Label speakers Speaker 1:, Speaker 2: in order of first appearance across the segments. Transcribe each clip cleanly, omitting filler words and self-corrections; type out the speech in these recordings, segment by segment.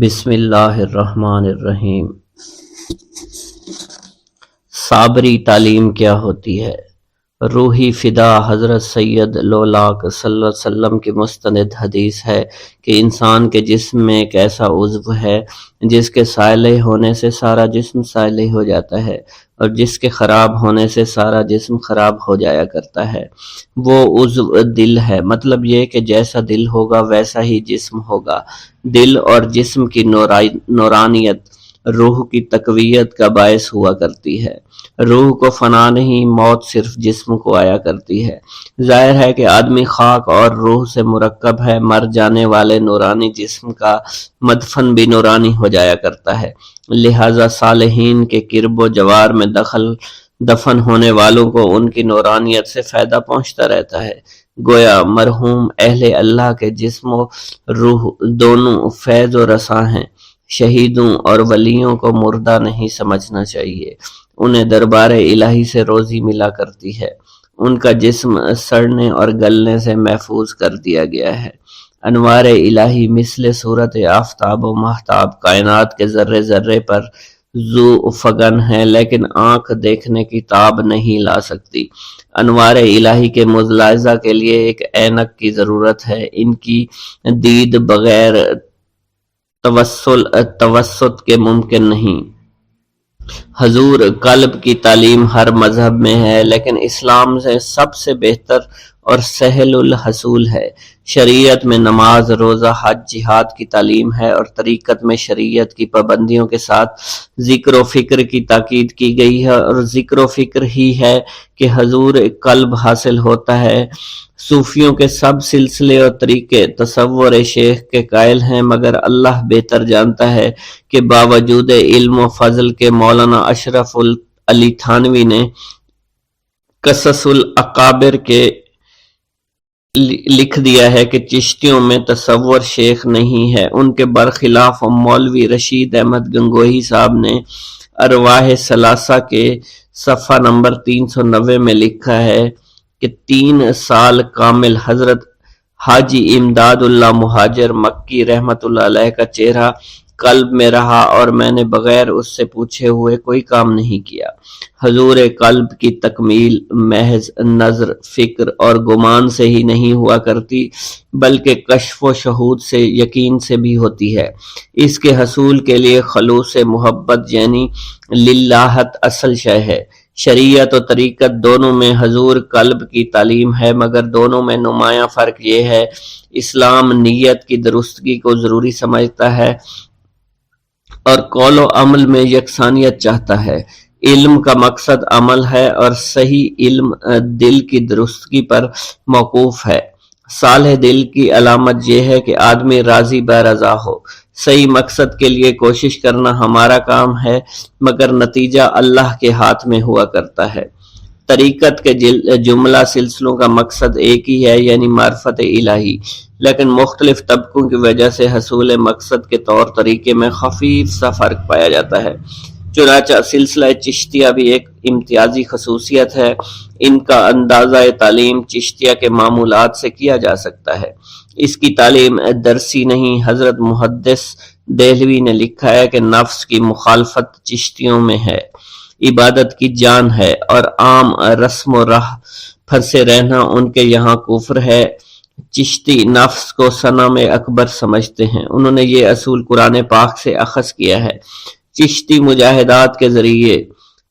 Speaker 1: بسم اللہ الرحمن الرحیم۔ صابری تعلیم کیا ہوتی ہے؟ روحی فدا حضرت سید لولاک صلی اللہ علیہ وسلم کی مستند حدیث ہے کہ انسان کے جسم میں ایک ایسا عضو ہے جس کے صالح ہونے سے سارا جسم صالح ہو جاتا ہے اور جس کے خراب ہونے سے سارا جسم خراب ہو جایا کرتا ہے۔ وہ عضو دل ہے، مطلب یہ کہ جیسا دل ہوگا ویسا ہی جسم ہوگا۔ دل اور جسم کی نورانیت روح کی تقویت کا باعث ہوا کرتی ہے۔ روح کو فنا نہیں، موت صرف جسم کو آیا کرتی ہے۔ ظاہر ہے کہ آدمی خاک اور روح سے مرکب ہے، مر جانے والے نورانی جسم کا مدفن بھی نورانی ہو جایا کرتا ہے، لہذا صالحین کے کرب و جوار میں دفن ہونے والوں کو ان کی نورانیت سے فائدہ پہنچتا رہتا ہے۔ گویا مرحوم اہل اللہ کے جسم و روح دونوں فیض و رساں ہیں۔ شہیدوں اور ولیوں کو مردہ نہیں سمجھنا چاہیے، انہیں دربار الہی سے روزی ملا کرتی ہے، ان کا جسم سڑنے اور گلنے سے محفوظ کر دیا گیا ہے۔ انوار الہی مثل صورت آفتاب و مہتاب کائنات کے ذرے ذرے پر ذو فگن ہے، لیکن آنکھ دیکھنے کی تاب نہیں لا سکتی۔ انوار الہی کے ملاحظہ کے لیے ایک اینک کی ضرورت ہے، ان کی دید بغیر توسط کے ممکن نہیں۔ حضور قلب کی تعلیم ہر مذہب میں ہے، لیکن اسلام سے سب سے بہتر اور سہل الحصول ہے۔ شریعت میں نماز، روزہ، حج، جہاد کی تعلیم ہے اور طریقت میں شریعت کی پابندیوں کے ساتھ ذکر و فکر کی تاکید کی گئی ہے، اور ذکر و فکر ہی ہے کہ حضور قلب حاصل ہوتا ہے۔ صوفیوں کے سب سلسلے اور طریقے تصور شیخ کے قائل ہیں، مگر اللہ بہتر جانتا ہے کہ باوجود علم و فضل کے مولانا اشرف علی تھانوی نے قصص الاکابر کے لکھ دیا ہے کہ چشتیوں میں تصور شیخ نہیں ہے۔ ان کے برخلاف مولوی رشید احمد گنگوہی صاحب نے ارواح ثلاثہ کے صفحہ نمبر 390 میں لکھا ہے کہ 3 سال کامل حضرت حاجی امداد اللہ مہاجر مکی رحمت اللہ علیہ کا چہرہ قلب میں رہا اور میں نے بغیر اس سے پوچھے ہوئے کوئی کام نہیں کیا۔ حضور قلب کی تکمیل محض نظر، فکر اور گمان سے ہی نہیں ہوا کرتی، بلکہ کشف و شہود سے، یقین سے بھی ہوتی ہے۔ اس کے حصول کے لیے خلوص محبت یعنی للہت اصل شے ہے۔ شریعت و طریقت دونوں میں حضور قلب کی تعلیم ہے، مگر دونوں میں نمایاں فرق یہ ہے، اسلام نیت کی درستگی کو ضروری سمجھتا ہے اور قول و عمل میں یکسانیت چاہتا ہے۔ علم کا مقصد عمل ہے اور صحیح علم دل کی درستگی پر موقوف ہے۔ صالح دل کی علامت یہ ہے کہ آدمی راضی بہ رضا ہو۔ صحیح مقصد کے لیے کوشش کرنا ہمارا کام ہے، مگر نتیجہ اللہ کے ہاتھ میں ہوا کرتا ہے۔ طریقت کے جملہ سلسلوں کا مقصد ایک ہی ہے، یعنی معرفت الہی، لیکن مختلف طبقوں کی وجہ سے حصول مقصد کے طور طریقے میں خفیف سا فرق پایا جاتا ہے۔ چنانچہ سلسلہ چشتیہ بھی ایک امتیازی خصوصیت ہے۔ ان کا اندازہ تعلیم چشتیہ کے معمولات سے کیا جا سکتا ہے۔ اس کی تعلیم درسی نہیں۔ حضرت محدث دہلوی نے لکھا ہے کہ نفس کی مخالفت چشتیوں میں ہے، عبادت کی جان ہے، اور عام رسم و راہ پھنسے رہنا ان کے یہاں کفر ہے۔ چشتی نفس کو صنم اکبر سمجھتے ہیں۔ انہوں نے یہ اصول قرآن پاک سے اخذ کیا ہے۔ چشتی مجاہدات کے ذریعے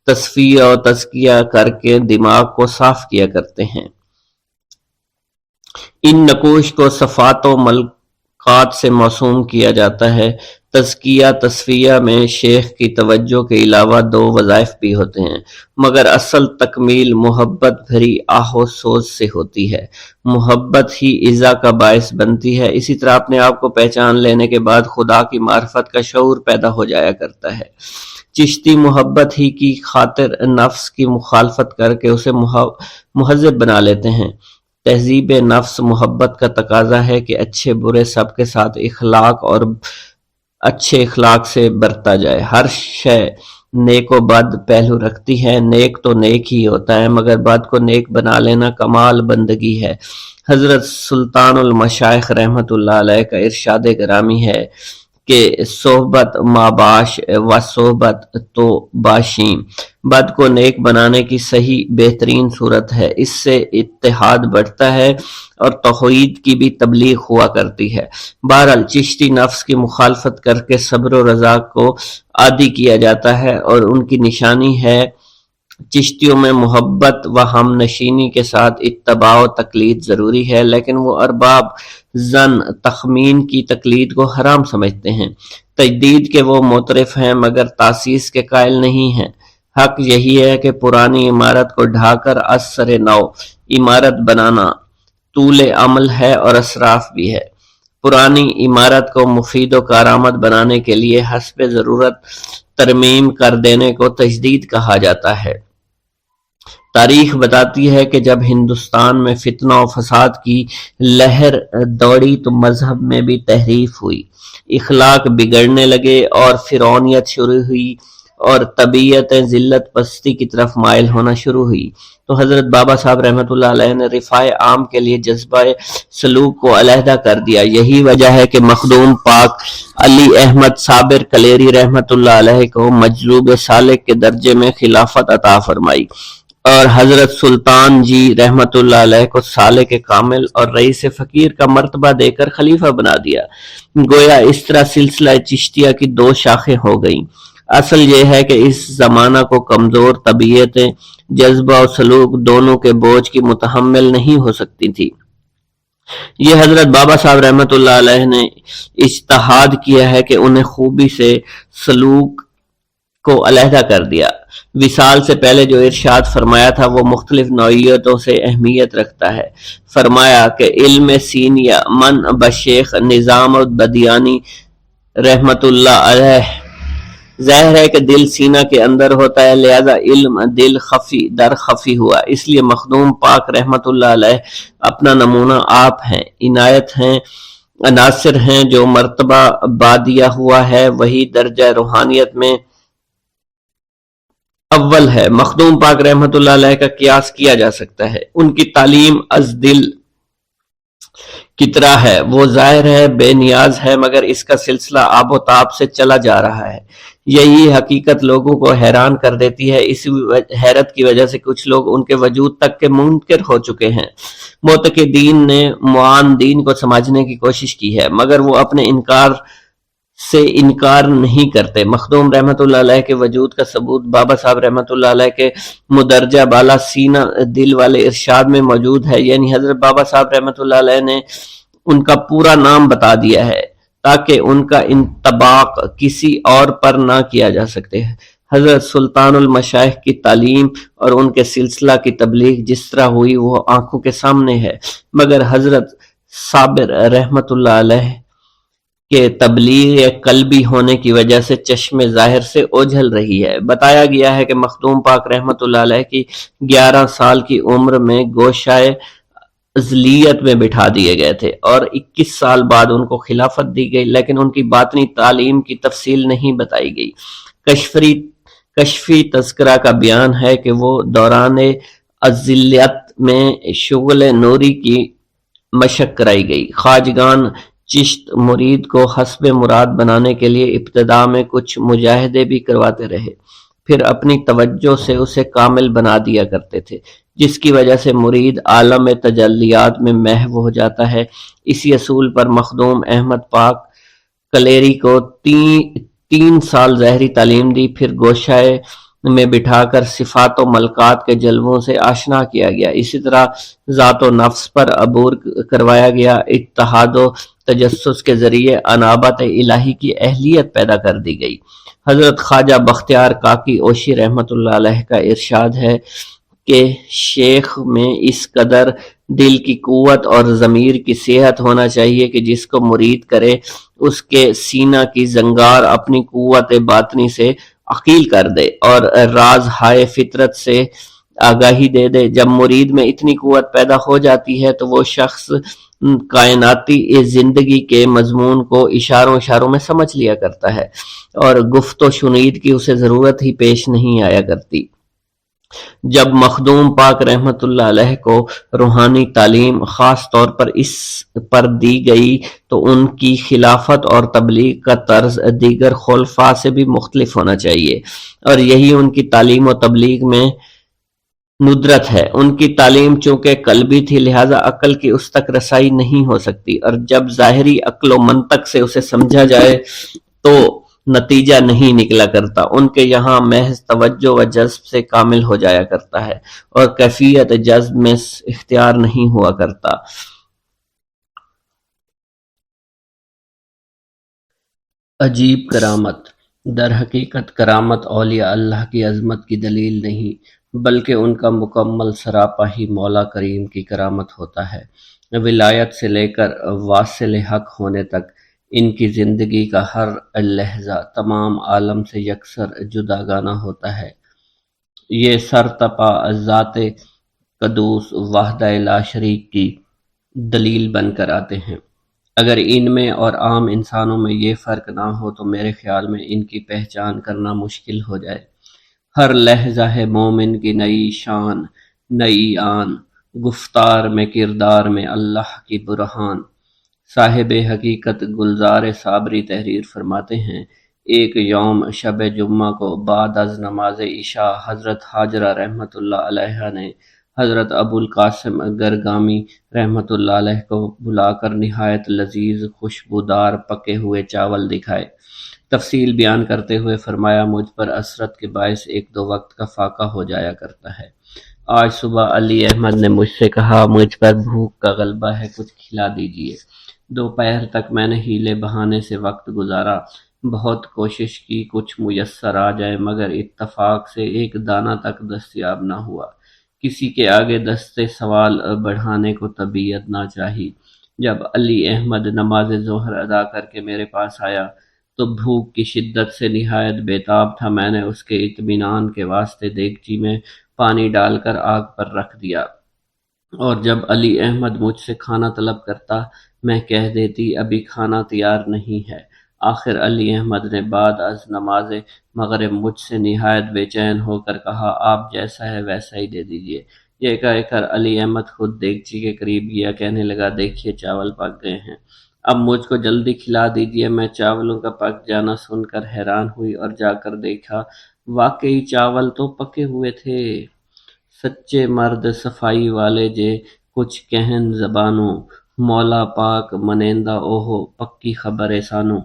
Speaker 1: تصفیہ و تزکیہ کر کے دماغ کو صاف کیا کرتے ہیں۔ ان نقوش کو صفات و ملکات سے موسوم کیا جاتا ہے۔ تزکیہ تصفیہ میں شیخ کی توجہ کے علاوہ 2 وظائف بھی ہوتے ہیں، مگر اصل تکمیل محبت بھری آہ و سوز سے ہوتی ہے۔ محبت ہی عزا کا باعث بنتی ہے۔ اسی طرح اپنے آپ کو پہچان لینے کے بعد خدا کی معرفت کا شعور پیدا ہو جایا کرتا ہے۔ چشتی محبت ہی کی خاطر نفس کی مخالفت کر کے اسے مہذب بنا لیتے ہیں۔ تہذیب نفس محبت کا تقاضا ہے کہ اچھے برے سب کے ساتھ اخلاق اور اچھے اخلاق سے برتا جائے۔ ہر شے نیک و بد پہلو رکھتی ہے۔ نیک تو نیک ہی ہوتا ہے، مگر بد کو نیک بنا لینا کمال بندگی ہے۔ حضرت سلطان المشائخ رحمت اللہ علیہ کا ارشاد گرامی ہے کہ صحبت ماباش و صحبت تو باشیم بد کو نیک بنانے کی صحیح بہترین صورت ہے، اس سے اتحاد بڑھتا ہے اور توحید کی بھی تبلیغ ہوا کرتی ہے۔ بہرحال چشتی نفس کی مخالفت کر کے صبر و رضا کو عادی کیا جاتا ہے، اور ان کی نشانی ہے چشتیوں میں محبت و ہم نشینی کے ساتھ اتباع و تقلید ضروری ہے، لیکن وہ ارباب ظن تخمین کی تقلید کو حرام سمجھتے ہیں۔ تجدید کے وہ معترف ہیں مگر تاسیس کے قائل نہیں ہیں۔ حق یہی ہے کہ پرانی عمارت کو ڈھا کر از سر نو عمارت بنانا طول عمل ہے اور اسراف بھی ہے۔ پرانی عمارت کو مفید و کارآمد بنانے کے لیے حسب ضرورت ترمیم کر دینے کو تجدید کہا جاتا ہے۔ تاریخ بتاتی ہے کہ جب ہندوستان میں فتنہ و فساد کی لہر دوڑی تو مذہب میں بھی تحریف ہوئی، اخلاق بگڑنے لگے اور فرعونیت شروع ہوئی اور طبیعت ذلت پستی کی طرف مائل ہونا شروع ہوئی، تو حضرت بابا صاحب رحمۃ اللہ علیہ نے رفاع عام کے لیے جذبہ سلوک کو علیحدہ کر دیا۔ یہی وجہ ہے کہ مخدوم پاک علی احمد صابر کلیری رحمۃ اللہ علیہ کو مجذوب سالک کے درجے میں خلافت عطا فرمائی، اور حضرت سلطان جی رحمۃ اللہ علیہ کو سالک کامل اور رئیس فقیر کا مرتبہ دے کر خلیفہ بنا دیا۔ گویا اس طرح سلسلہ چشتیہ کی دو شاخیں ہو گئیں۔ اصل یہ ہے کہ اس زمانہ کو کمزور طبیعتیں جذبہ و سلوک دونوں کے بوجھ کی متحمل نہیں ہو سکتی تھی۔ یہ حضرت بابا صاحب رحمۃ اللہ علیہ نے اجتہاد کیا ہے کہ انہیں خوبی سے سلوک کو علیحدہ کر دیا۔ وصال سے پہلے جو ارشاد فرمایا تھا وہ مختلف نوعیتوں سے اہمیت رکھتا ہے۔ فرمایا کہ علم سینیا من بشیخ نظام البدیانی رحمۃ اللہ علیہ، ظاہر ہے کہ دل سینہ کے اندر ہوتا ہے، لہذا علم دل خفی در خفی ہوا۔ اس لیے مخدوم پاک رحمۃ اللہ علیہ اپنا نمونہ آپ ہیں، عنایت ہیں، عناصر ہیں۔ جو مرتبہ بادیہ ہوا ہے وہی درجہ روحانیت میں اول ہے۔ مخدوم پاک رحمۃ اللہ علیہ کا قیاس کیا جا سکتا ہے، ان کی تعلیم از دل کی طرح ہے، وہ ظاہر ہے بے نیاز ہے مگر اس کا سلسلہ آب و تاب سے چلا جا رہا ہے۔ یہی حقیقت لوگوں کو حیران کر دیتی ہے، اس حیرت کی وجہ سے کچھ لوگ ان کے وجود تک کے منکر ہو چکے ہیں۔ معتقدین نے معان دین کو سمجھنے کی کوشش کی ہے مگر وہ اپنے انکار سے انکار نہیں کرتے۔ مخدوم رحمۃ اللہ علیہ کے وجود کا ثبوت بابا صاحب رحمۃ اللہ علیہ کے مدرجہ بالا سینہ دل والے ارشاد میں موجود ہے، یعنی حضرت بابا صاحب رحمۃ اللہ علیہ نے ان کا پورا نام بتا دیا ہے تاکہ ان کا انطباق کسی اور پر نہ کیا جا سکتے۔ حضرت سلطان المشائخ کی تعلیم اور ان کے سلسلہ کی تبلیغ جس طرح ہوئی وہ آنکھوں کے سامنے ہے، مگر حضرت صابر رحمۃ اللہ علیہ کہ تبلیغ قلبی ہونے کی وجہ سے چشم ظاہر سے اوجھل رہی ہے۔ بتایا گیا ہے کہ مخدوم پاک رحمۃ اللہ علیہ کی 11 سال کی عمر میں گوشائے ازلیت میں بٹھا دیے گئے تھے اور 21 سال بعد ان کو خلافت دی گئی، لیکن ان کی باطنی تعلیم کی تفصیل نہیں بتائی گئی۔ کشفی تذکرہ کا بیان ہے کہ وہ دوران ازلیت میں شغل نوری کی مشق کرائی گئی۔ خواجگان چشت مرید کو حسب مراد بنانے کے لیے ابتدا میں کچھ مجاہدے بھی کرواتے رہے، پھر اپنی توجہ سے اسے کامل بنا دیا کرتے تھے، جس کی وجہ سے مرید عالم تجلیات میں محو ہو جاتا ہے۔ اسی اصول پر مخدوم احمد پاک کلیری کو 3 سال ظاہری تعلیم دی، پھر گوشائے میں بٹھا کر صفات و ملکات کے جلووں سے آشنا کیا گیا۔ اسی طرح ذات و نفس پر عبور کروایا گیا۔ اتحاد و تجسس کے ذریعے انابت الہی کی اہلیت پیدا کر دی گئی۔ حضرت خواجہ بختیار کاکی اوشی رحمۃ اللہ علیہ کا ارشاد ہے کہ شیخ میں اس قدر دل کی قوت اور ضمیر کی صحت ہونا چاہیے کہ جس کو مرید کرے اس کے سینہ کی زنگار اپنی قوت باطنی سے عقیل کر دے اور راز ہائے فطرت سے آگاہی دے دے۔ جب مرید میں اتنی قوت پیدا ہو جاتی ہے تو وہ شخص کائناتی زندگی کے مضمون کو اشاروں میں سمجھ لیا کرتا ہے اور گفت و شنید کی اسے ضرورت ہی پیش نہیں آیا کرتی۔ جب مخدوم پاک رحمت اللہ علیہ کو روحانی تعلیم خاص طور پر اس پر دی گئی تو ان کی خلافت اور تبلیغ کا طرز دیگر خلفاء سے بھی مختلف ہونا چاہیے، اور یہی ان کی تعلیم و تبلیغ میں ندرت ہے۔ ان کی تعلیم چونکہ قلبی تھی لہذا عقل کی اس تک رسائی نہیں ہو سکتی، اور جب ظاہری عقل و منطق سے اسے سمجھا جائے تو نتیجہ نہیں نکلا کرتا، ان کے یہاں محض توجہ و جذب سے کامل ہو جایا کرتا ہے اور کیفیت جذب میں اختیار نہیں ہوا کرتا۔ عجیب کرامت۔ در حقیقت کرامت اولیاء اللہ کی عظمت کی دلیل نہیں بلکہ ان کا مکمل سراپا ہی مولا کریم کی کرامت ہوتا ہے۔ ولایت سے لے کر واصل حق ہونے تک ان کی زندگی کا ہر لہجہ تمام عالم سے یکسر جداگانہ ہوتا ہے۔ یہ سرتپا ذات قدوس وحدہ لا شریک کی دلیل بن کر آتے ہیں۔ اگر ان میں اور عام انسانوں میں یہ فرق نہ ہو تو میرے خیال میں ان کی پہچان کرنا مشکل ہو جائے۔ ہر لہجہ ہے مومن کی نئی شان، نئی آن، گفتار میں کردار میں اللہ کی برہان۔ صاحب حقیقت گلزار صابری تحریر فرماتے ہیں، ایک یوم شب جمعہ کو بعد از نماز عشاء حضرت حاجرہ رحمۃ اللہ علیہ نے حضرت ابو القاسم گرگامی رحمۃ اللہ علیہ کو بلا کر نہایت لذیذ خوشبودار پکے ہوئے چاول دکھائے۔ تفصیل بیان کرتے ہوئے فرمایا، مجھ پر اسرت کے باعث ایک دو وقت کا فاقہ ہو جایا کرتا ہے۔ آج صبح علی احمد نے مجھ سے کہا، مجھ پر بھوک کا غلبہ ہے، کچھ کھلا دیجیے۔ دوپہر تک میں نے ہیلے بہانے سے وقت گزارا، بہت کوشش کی کچھ میسر آ جائے، مگر اتفاق سے ایک دانہ تک دستیاب نہ ہوا۔ کسی کے آگے دستے سوال بڑھانے کو طبیعت نہ چاہی۔ جب علی احمد نماز ظہر ادا کر کے میرے پاس آیا تو بھوک کی شدت سے نہایت بےتاب تھا۔ میں نے اس کے اطمینان کے واسطے دیگچی میں پانی ڈال کر آگ پر رکھ دیا، اور جب علی احمد مجھ سے کھانا طلب کرتا میں کہہ دیتی ابھی کھانا تیار نہیں ہے۔ آخر علی احمد نے بعد از نماز مغرب مجھ سے نہایت بے چین ہو کر کہا، آپ جیسا ہے ویسا ہی دے دیجیے۔ یہ کہہ کر علی احمد خود دیگچی کے قریب گیا، کہنے لگا، دیکھیے چاول پک گئے ہیں، اب مجھ کو جلدی کھلا دیجیے۔ میں چاولوں کا پک جانا سن کر حیران ہوئی اور جا کر دیکھا واقعی چاول تو پکے ہوئے تھے۔ سچے مرد صفائی والے جے کچھ کہن زبانوں، مولا پاک منیندہ اوہو پکی خبر سانو۔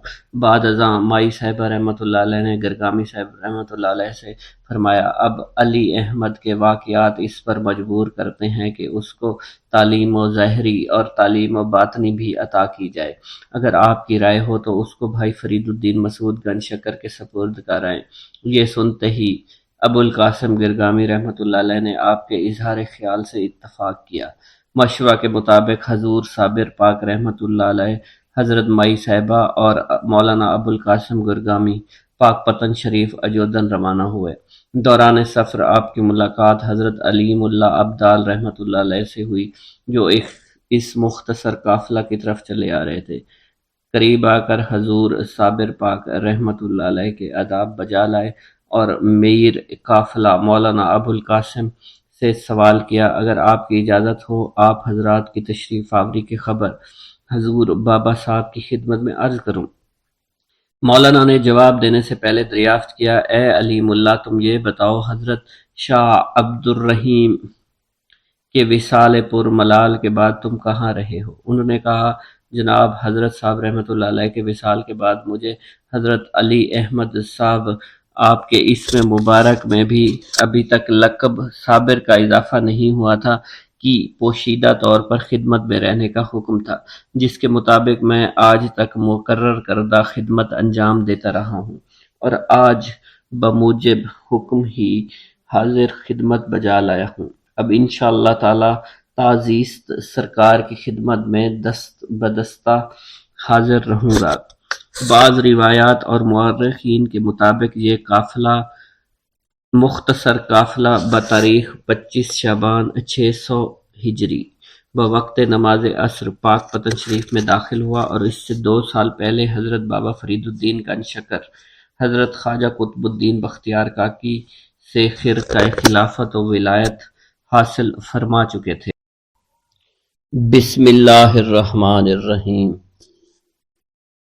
Speaker 1: بعد ازاں مائی صاحبہ رحمۃ اللہ علیہ نے گرگامی صاحب رحمۃ اللہ علیہ سے فرمایا، اب علی احمد کے واقعات اس پر مجبور کرتے ہیں کہ اس کو تعلیم و ظاہری اور تعلیم و باطنی بھی عطا کی جائے۔ اگر آپ کی رائے ہو تو اس کو بھائی فرید الدین مسعود گنج شکر کے سپرد کرائیں۔ یہ سنتے ہی ابو القاسم گرگامی رحمۃ اللہ علیہ نے آپ کے اظہار خیال سے اتفاق کیا۔ مشورہ کے مطابق حضور صابر پاک رحمۃ اللہ علیہ، حضرت مائی صاحبہ اور مولانا ابو القاسم گرگامی پاک پتن شریف اجودن روانہ ہوئے۔ دوران سفر آپ کی ملاقات حضرت علیم اللہ ابدال رحمۃ اللہ علیہ سے ہوئی، جو اس مختصر قافلہ کی طرف چلے آ رہے تھے۔ قریب آ کر حضور صابر پاک رحمۃ اللہ علیہ کے آداب بجا لائے اور میر قافلہ مولانا ابو القاسم سے سوال کیا، اگر آپ کی اجازت ہو آپ حضرات کی تشریف آوری کی خبر حضور بابا صاحب کی خدمت میں عرض کروں۔ مولانا نے جواب دینے سے پہلے دریافت کیا، اے علیم اللہ، تم یہ بتاؤ حضرت شاہ عبد الرحیم کے وصال پر ملال کے بعد تم کہاں رہے ہو؟ انہوں نے کہا، جناب حضرت صاحب رحمۃ اللہ علیہ کے وصال کے بعد مجھے حضرت علی احمد صاحب آپ کے اسم مبارک میں بھی ابھی تک لقب صابر کا اضافہ نہیں ہوا تھا کہ پوشیدہ طور پر خدمت میں رہنے کا حکم تھا، جس کے مطابق میں آج تک مقرر کردہ خدمت انجام دیتا رہا ہوں، اور آج بموجب حکم ہی حاضر خدمت بجا لایا ہوں۔ اب انشاءاللہ تعالی تعزیست سرکار کی خدمت میں دست بدستہ حاضر رہوں گا۔ بعض روایات اور مورخین کے مطابق یہ قافلہ مختصر قافلہ بتاریخ 25 شعبان 600 ہجری بوقت نماز عصر پاک پتن شریف میں داخل ہوا، اور اس سے 2 سال پہلے حضرت بابا فرید الدین گنج شکر، حضرت خواجہ قطب الدین بختیار کاکی سے خرقہ خلافت و ولایت حاصل فرما چکے تھے۔ بسم اللہ الرحمن الرحیم۔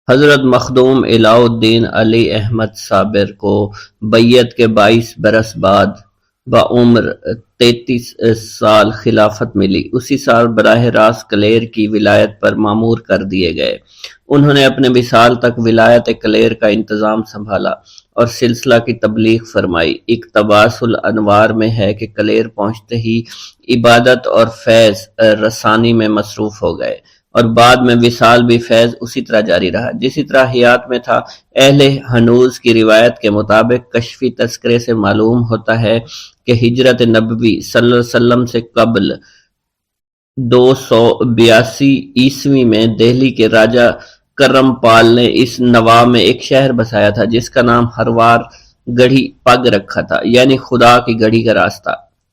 Speaker 1: حضرت مخدوم علاء الدین علی احمد صابر کو بیعت کے 22 برس بعد بعمر 33 سال خلافت ملی۔ اسی سال براہ راست کلیر کی ولایت پر مامور کر دیے گئے۔ انہوں نے اپنے وصال تک ولایت کلیر کا انتظام سنبھالا اور سلسلہ کی تبلیغ فرمائی۔ اقتباس الانوار میں ہے کہ کلیر پہنچتے ہی عبادت اور فیض رسانی میں مصروف ہو گئے، اور بعد میں وصال بھی فیض اسی طرح جاری رہا جسی طرح حیات میں تھا۔ اہل ہنوز کی روایت کے مطابق کشفی تذکرے سے معلوم ہوتا ہے کہ ہجرت نبوی صلی اللہ علیہ وسلم سے قبل 282 عیسوی میں دہلی کے راجہ کرم پال نے اس نواح میں ایک شہر بسایا تھا جس کا نام ہروار گڑھی پگ رکھا تھا، یعنی خدا کی گڑھی کا راستہ۔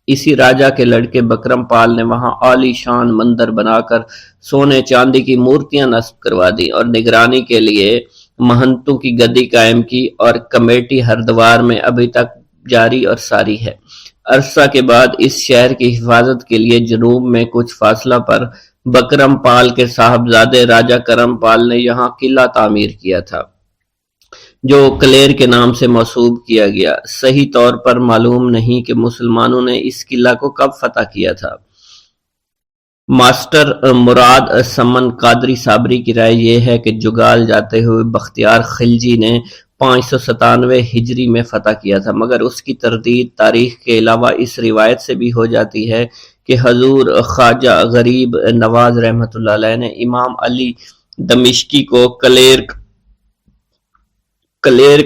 Speaker 1: اسی راجہ کے لڑکے بکرم پال نے وہاں عالی شان مندر بنا کر سونے چاندی کی مورتیاں نصب کروا دی اور نگرانی کے لیے مہنتوں کی گدی قائم کی، اور کمیٹی ہردوار میں ابھی تک جاری اور ساری ہے۔ عرصہ کے بعد اس شہر کی حفاظت کے لیے جنوب میں کچھ فاصلہ پر بکرم پال کے صاحبزادے راجہ کرم پال نے یہاں قلعہ تعمیر کیا تھا جو کلیر کے نام سے منسوب کیا گیا۔ صحیح طور پر معلوم نہیں کہ مسلمانوں نے اس قلعہ کو کب فتح کیا تھا۔ ماسٹر مراد سمن قادری صابری کی رائے یہ ہے کہ جگال جاتے ہوئے بختیار خلجی نے 597 ہجری میں فتح کیا تھا، مگر اس کی تردید تاریخ کے علاوہ اس روایت سے بھی ہو جاتی ہے کہ حضور خواجہ غریب نواز رحمۃ اللہ علیہ نے امام علی دمشقی کو کلیر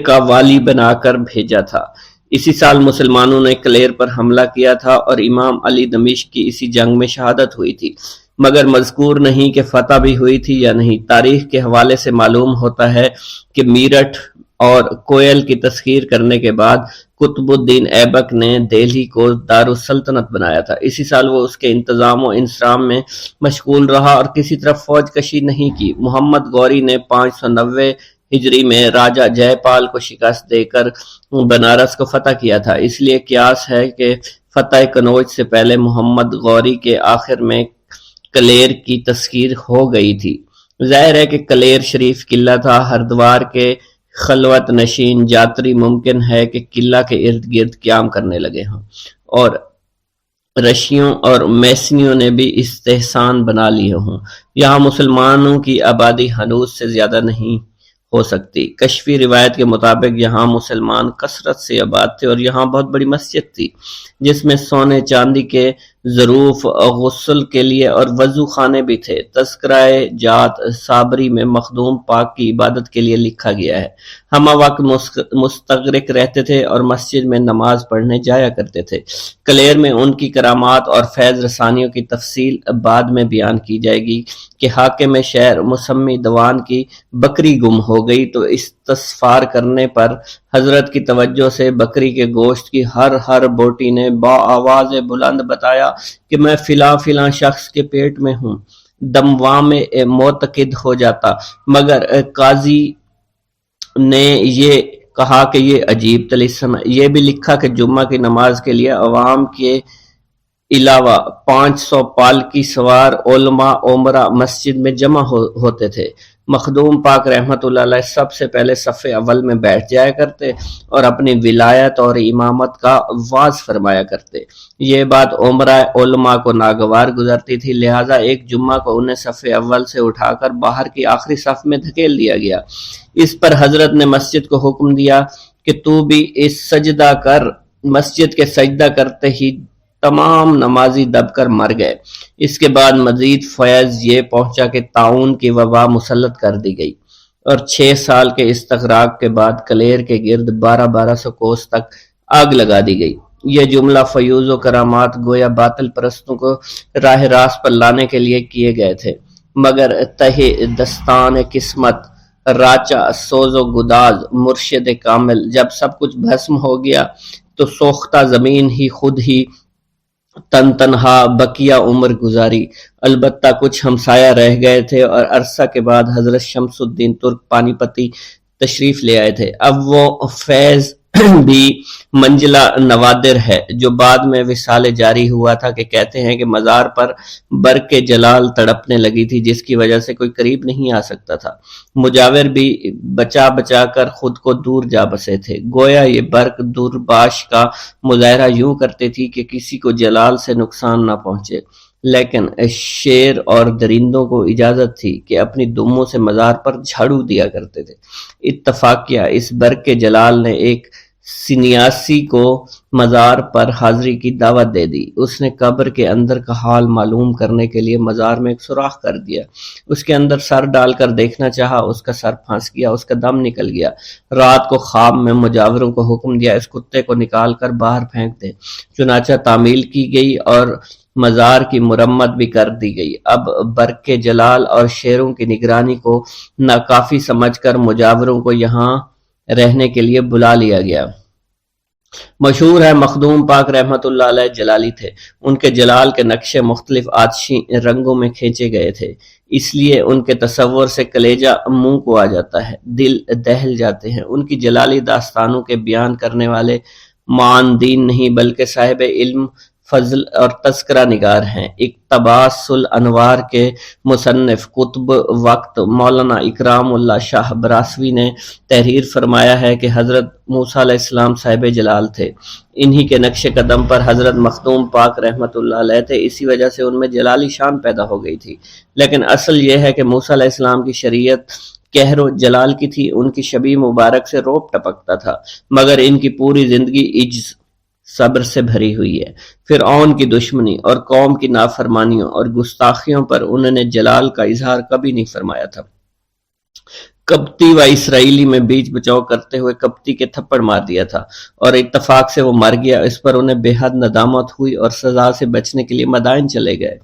Speaker 1: کا والی بنا کر بھیجا تھا۔ اسی سال مسلمانوں نے کلیر پر حملہ کیا تھا اور امام علی دمشقی اسی جنگ میں شہادت ہوئی تھی، مگر مذکور نہیں کہ فتح بھی ہوئی تھی یا نہیں۔ تاریخ کے حوالے سے معلوم ہوتا ہے کہ میرٹھ اور کوئل کی تسخیر کرنے کے بعد قطب الدین ایبک نے دہلی کو دارالسلطنت بنایا تھا۔ اسی سال وہ اس کے انتظام و انصرام میں مشغول رہا اور کسی طرف فوج کشی نہیں کی۔ محمد غوری نے 590 ہجری میں راجہ جے پال کو شکست دے کر بنارس کو فتح کیا تھا۔ اس لیے قیاس ہے کہ فتح کنوج سے پہلے محمد غوری کے آخر میں کلیر کی تسخیر ہو گئی تھی۔ ظاہر ہے کہ کلیر شریف قلعہ تھا۔ ہردوار کے خلوت نشین جاتری ممکن ہے کہ قلعہ کے ارد گرد قیام کرنے لگے ہوں، اور رشیوں اور میسنیوں نے بھی استحسان بنا لیے ہوں۔ یہاں مسلمانوں کی آبادی ہنوز سے زیادہ نہیں ہو سکتی۔ کشفی روایت کے مطابق یہاں مسلمان کثرت سے آباد تھے اور یہاں بہت بڑی مسجد تھی جس میں سونے چاندی کے ظروف، غسل کے لیے اور وضو خانے بھی تھے۔ تذکرہ جات صابری میں مخدوم پاک کی عبادت کے لیے لکھا گیا ہے، ہمہ وقت مستغرق رہتے تھے اور مسجد میں نماز پڑھنے جایا کرتے تھے۔ کلیر میں ان کی کرامات اور فیض رسانیوں کی تفصیل بعد میں بیان کی جائے گی کہ حاکم شہر مسمی دوان کی بکری گم ہو گئی تو استغفار کرنے پر حضرت کی توجہ سے بکری کے گوشت کی ہر بوٹی نے با آواز بلند بتایا کہ میں فلاں شخص کے پیٹ میں ہوں۔ دموام معتقد ہو جاتا، مگر قاضی نے یہ کہا کہ یہ عجیب طلسم ہے۔ یہ بھی لکھا کہ جمعہ کی نماز کے لیے عوام کے علاوہ 500 پالکی سوار علماء عمرہ مسجد میں جمع ہوتے تھے۔ مخدوم پاک رحمت اللہ علیہ سب سے پہلے صف اول میں بیٹھ جایا کرتے اور اپنی ولایت اور امامت کا واز فرمایا کرتے۔ یہ بات عمرہ علماء کو ناگوار گزرتی تھی، لہٰذا ایک جمعہ کو انہیں صف اول سے اٹھا کر باہر کی آخری صف میں دھکیل دیا گیا۔ اس پر حضرت نے مسجد کو حکم دیا کہ تو بھی اس سجدہ کر۔ مسجد کے سجدہ کرتے ہی تمام نمازی دب کر مر گئے۔ اس کے بعد مزید فیض یہ پہنچا کہ طاعون کی وبا مسلط کر دی گئی اور 6 سال کے استغراق کے بعد کلیر کے گرد 1200 کوس تک آگ لگا دی گئی۔ یہ جملہ فیوز و کرامات گویا باطل پرستوں کو راہ راست پر لانے کے لیے کیے گئے تھے، مگر تہ دستان قسمت، راچہ سوز و گداز، مرشد کامل، جب سب کچھ بھسم ہو گیا تو سوختہ زمین ہی خود ہی تنہا بقیہ عمر گزاری۔ البتہ کچھ ہمسایہ رہ گئے تھے اور عرصہ کے بعد حضرت شمس الدین ترک پانی پتی تشریف لے آئے تھے۔ اب وہ فیض بھی منجلہ نوادر ہے جو بعد میں وصال جاری ہوا تھا کہ کہتے ہیں کہ مزار پر برق جلال تڑپنے لگی تھی جس کی وجہ سے کوئی قریب نہیں آ سکتا تھا۔ مجاور بھی بچا بچا کر خود کو دور جا بسے تھے، گویا یہ برق دورباش کا مظاہرہ یوں کرتی تھی کہ کسی کو جلال سے نقصان نہ پہنچے، لیکن شیر اور درندوں کو اجازت تھی کہ اپنی دموں سے مزار پر جھاڑو دیا کرتے تھے۔ اتفاقیہ اس برق جلال نے ایک سنیاسی کو مزار پر حاضری کی دعوت دے دی۔ اس نے قبر کے اندر کا حال معلوم کرنے کے لیے مزار میں ایک سوراخ کر دیا، اس کے اندر سر ڈال کر دیکھنا چاہا، اس کا سر پھنس گیا، اس کا دم نکل گیا۔ رات کو خواب میں مجاوروں کو حکم دیا اس کتے کو نکال کر باہر پھینک دے، چنانچہ تعمیل کی گئی اور مزار کی مرمت بھی کر دی گئی۔ اب برق جلال اور شیروں کی نگرانی کو ناکافی سمجھ کر مجاوروں کو یہاں رہنے کے لیے بلا لیا گیا۔ مشہور ہے مخدوم پاک رحمت اللہ علیہ جلالی تھے، ان کے جلال کے نقشے مختلف آتشی رنگوں میں کھینچے گئے تھے، اس لیے ان کے تصور سے کلیجہ منہ کو آ جاتا ہے، دل دہل جاتے ہیں۔ ان کی جلالی داستانوں کے بیان کرنے والے معاندین نہیں بلکہ صاحب علم، فضل اور تذکرہ نگار ہیں۔ اقتباس الانوار کے مصنف قطب وقت مولانا اکرام اللہ شاہ براسوی نے تحریر فرمایا ہے کہ حضرت موسیٰ علیہ السلام صاحب جلال تھے، انہی کے نقش قدم پر حضرت مخدوم پاک رحمت اللہ علیہ تھے، اسی وجہ سے ان میں جلالی شان پیدا ہو گئی تھی۔ لیکن اصل یہ ہے کہ موسیٰ علیہ السلام کی شریعت قہر و جلال کی تھی، ان کی شبیہ مبارک سے روب ٹپکتا تھا، مگر ان کی پوری زندگی عجز صبر سے بھری ہوئی ہے۔ فرعون کی دشمنی اور قوم کی نافرمانیوں اور گستاخیوں پر انہوں نے جلال کا اظہار کبھی نہیں فرمایا تھا۔ کپتی و اسرائیلی میں بیچ بچاؤ کرتے ہوئے کپتی کے تھپڑ مار دیا تھا اور اتفاق سے وہ مر گیا، اس پر انہیں بے حد ندامت ہوئی اور سزا سے بچنے کے لیے مدائن چلے گئے۔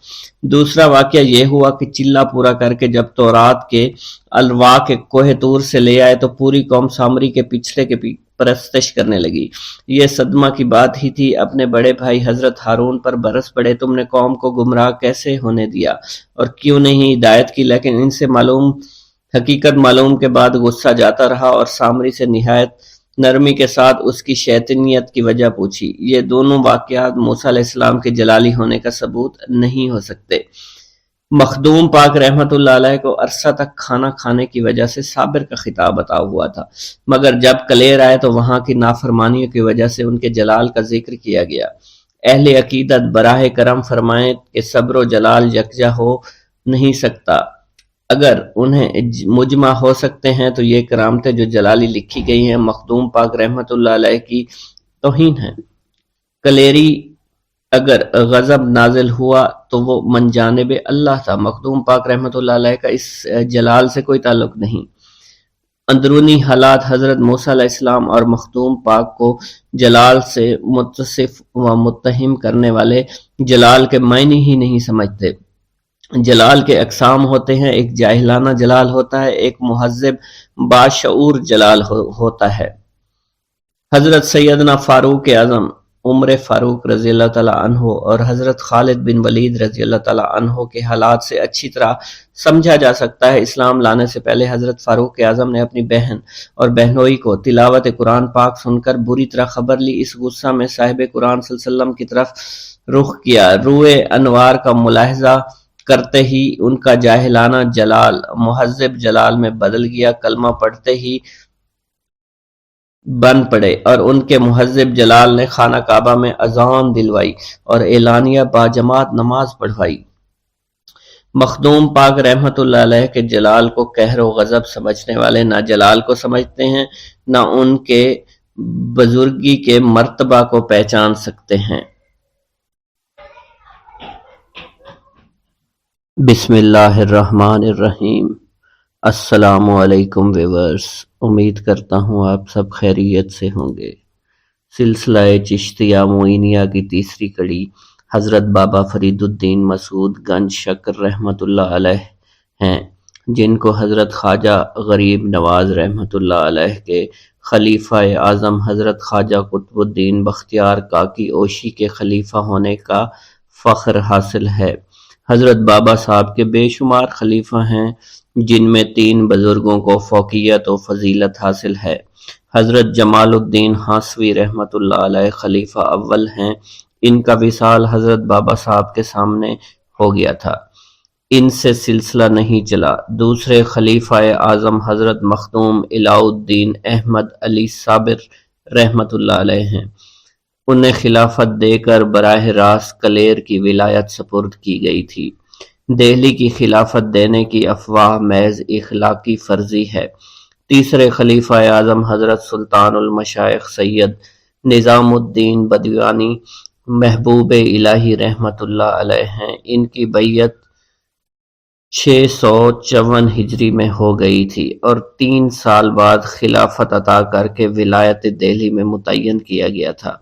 Speaker 1: دوسرا واقعہ یہ ہوا کہ چلہ پورا کر کے جب تورات کے الواح کے کوہ طور سے لے آئے تو پوری قوم سامری کے پچھلے کے پرستش کرنے لگی۔ یہ صدمہ کی بات ہی تھی۔ اپنے بڑے بھائی حضرت ہارون پر برس پڑے، تم نے قوم کو گمراہ کیسے ہونے دیا اور کیوں نہیں ہدایت کی؟ لیکن ان سے حقیقت معلوم کے بعد غصہ جاتا رہا اور سامری سے نہایت نرمی کے ساتھ اس کی شیطنیت کی وجہ پوچھی۔ یہ دونوں واقعات موسیٰ علیہ السلام کے جلالی ہونے کا ثبوت نہیں ہو سکتے۔ مخدوم پاک رحمت اللہ علیہ کو عرصہ تک کھانا کھانے کی وجہ سے صابر کا خطاب عطا ہوا تھا، مگر جب کلیر آئے تو وہاں کی نافرمانیوں کی وجہ سے ان کے جلال کا ذکر کیا گیا۔ اہل عقیدت براہ کرم فرمائیں کہ صبر و جلال یکجا ہو نہیں سکتا، اگر انہیں مجمع ہو سکتے ہیں تو یہ کرامتیں جو جلالی لکھی گئی ہیں مخدوم پاک رحمت اللہ علیہ کی توہین ہیں۔ کلیری اگر غضب نازل ہوا تو وہ من جانب اللہ تھا، مخدوم پاک رحمت اللہ علیہ کا اس جلال سے کوئی تعلق نہیں۔ اندرونی حالات حضرت موسیٰ علیہ السلام اور مخدوم پاک کو جلال سے متصف و متہم کرنے والے جلال کے معنی ہی نہیں سمجھتے۔ جلال کے اقسام ہوتے ہیں، ایک جاہلانہ جلال ہوتا ہے، ایک مہذب باشعور جلال ہوتا ہے۔ حضرت سیدنا فاروق اعظم عمر فاروق رضی اللہ تعالیٰ عنہ اور حضرت خالد بن ولید رضی اللہ تعالیٰ عنہ کے حالات سے اچھی طرح سمجھا جا سکتا ہے۔ اسلام لانے سے پہلے حضرت فاروق اعظم نے اپنی بہن اور بہنوئی کو تلاوت قرآن پاک سن کر بری طرح خبر لی، اس غصہ میں صاحب قرآن صلی اللہ علیہ وسلم کی طرف رخ کیا، روئے انوار کا ملاحظہ کرتے ہی ان کا جاہلانہ جلال مہذب جلال میں بدل گیا، کلمہ پڑھتے ہی بن پڑے اور ان کے مہذب جلال نے خانہ کعبہ میں اذان دلوائی اور اعلانیہ باجماعت نماز پڑھوائی۔ مخدوم پاک رحمت اللہ علیہ کے جلال کو قہر و غضب سمجھنے والے نہ جلال کو سمجھتے ہیں، نہ ان کے بزرگی کے مرتبہ کو پہچان سکتے ہیں۔ بسم اللہ الرحمن الرحیم۔ السلام علیکم ویورز، امید کرتا ہوں آپ سب خیریت سے ہوں گے۔ سلسلہ چشتیہ معینیہ کی تیسری کڑی حضرت بابا فرید الدین مسعود گنج شکر رحمت اللہ علیہ ہیں، جن کو حضرت خواجہ غریب نواز رحمت اللہ علیہ کے خلیفہ اعظم حضرت خواجہ قطب الدین بختیار کاکی اوشی کے خلیفہ ہونے کا فخر حاصل ہے۔ حضرت بابا صاحب کے بے شمار خلیفہ ہیں جن میں 3 بزرگوں کو فوقیت و فضیلت حاصل ہے۔ حضرت جمال الدین ہانسوی رحمۃ اللہ علیہ خلیفہ اول ہیں۔ ان کا وصال حضرت بابا صاحب کے سامنے ہو گیا تھا، ان سے سلسلہ نہیں چلا۔ دوسرے خلیفہ اعظم حضرت مخدوم علاؤ الدین احمد علی صابر رحمۃ اللہ علیہ ہیں۔ انہیں خلافت دے کر براہ راست کلیر کی ولایت سپرد کی گئی تھی۔ دہلی کی خلافت دینے کی افواہ محض اخلاقی فرضی ہے۔ تیسرے خلیفہ اعظم حضرت سلطان المشائخ سید نظام الدین بدیوانی محبوب الہی رحمۃ اللہ علیہ ہیں۔ ان کی بیعت 654 ہجری میں ہو گئی تھی اور 3 سال بعد خلافت عطا کر کے ولایت دہلی میں متعین کیا گیا تھا۔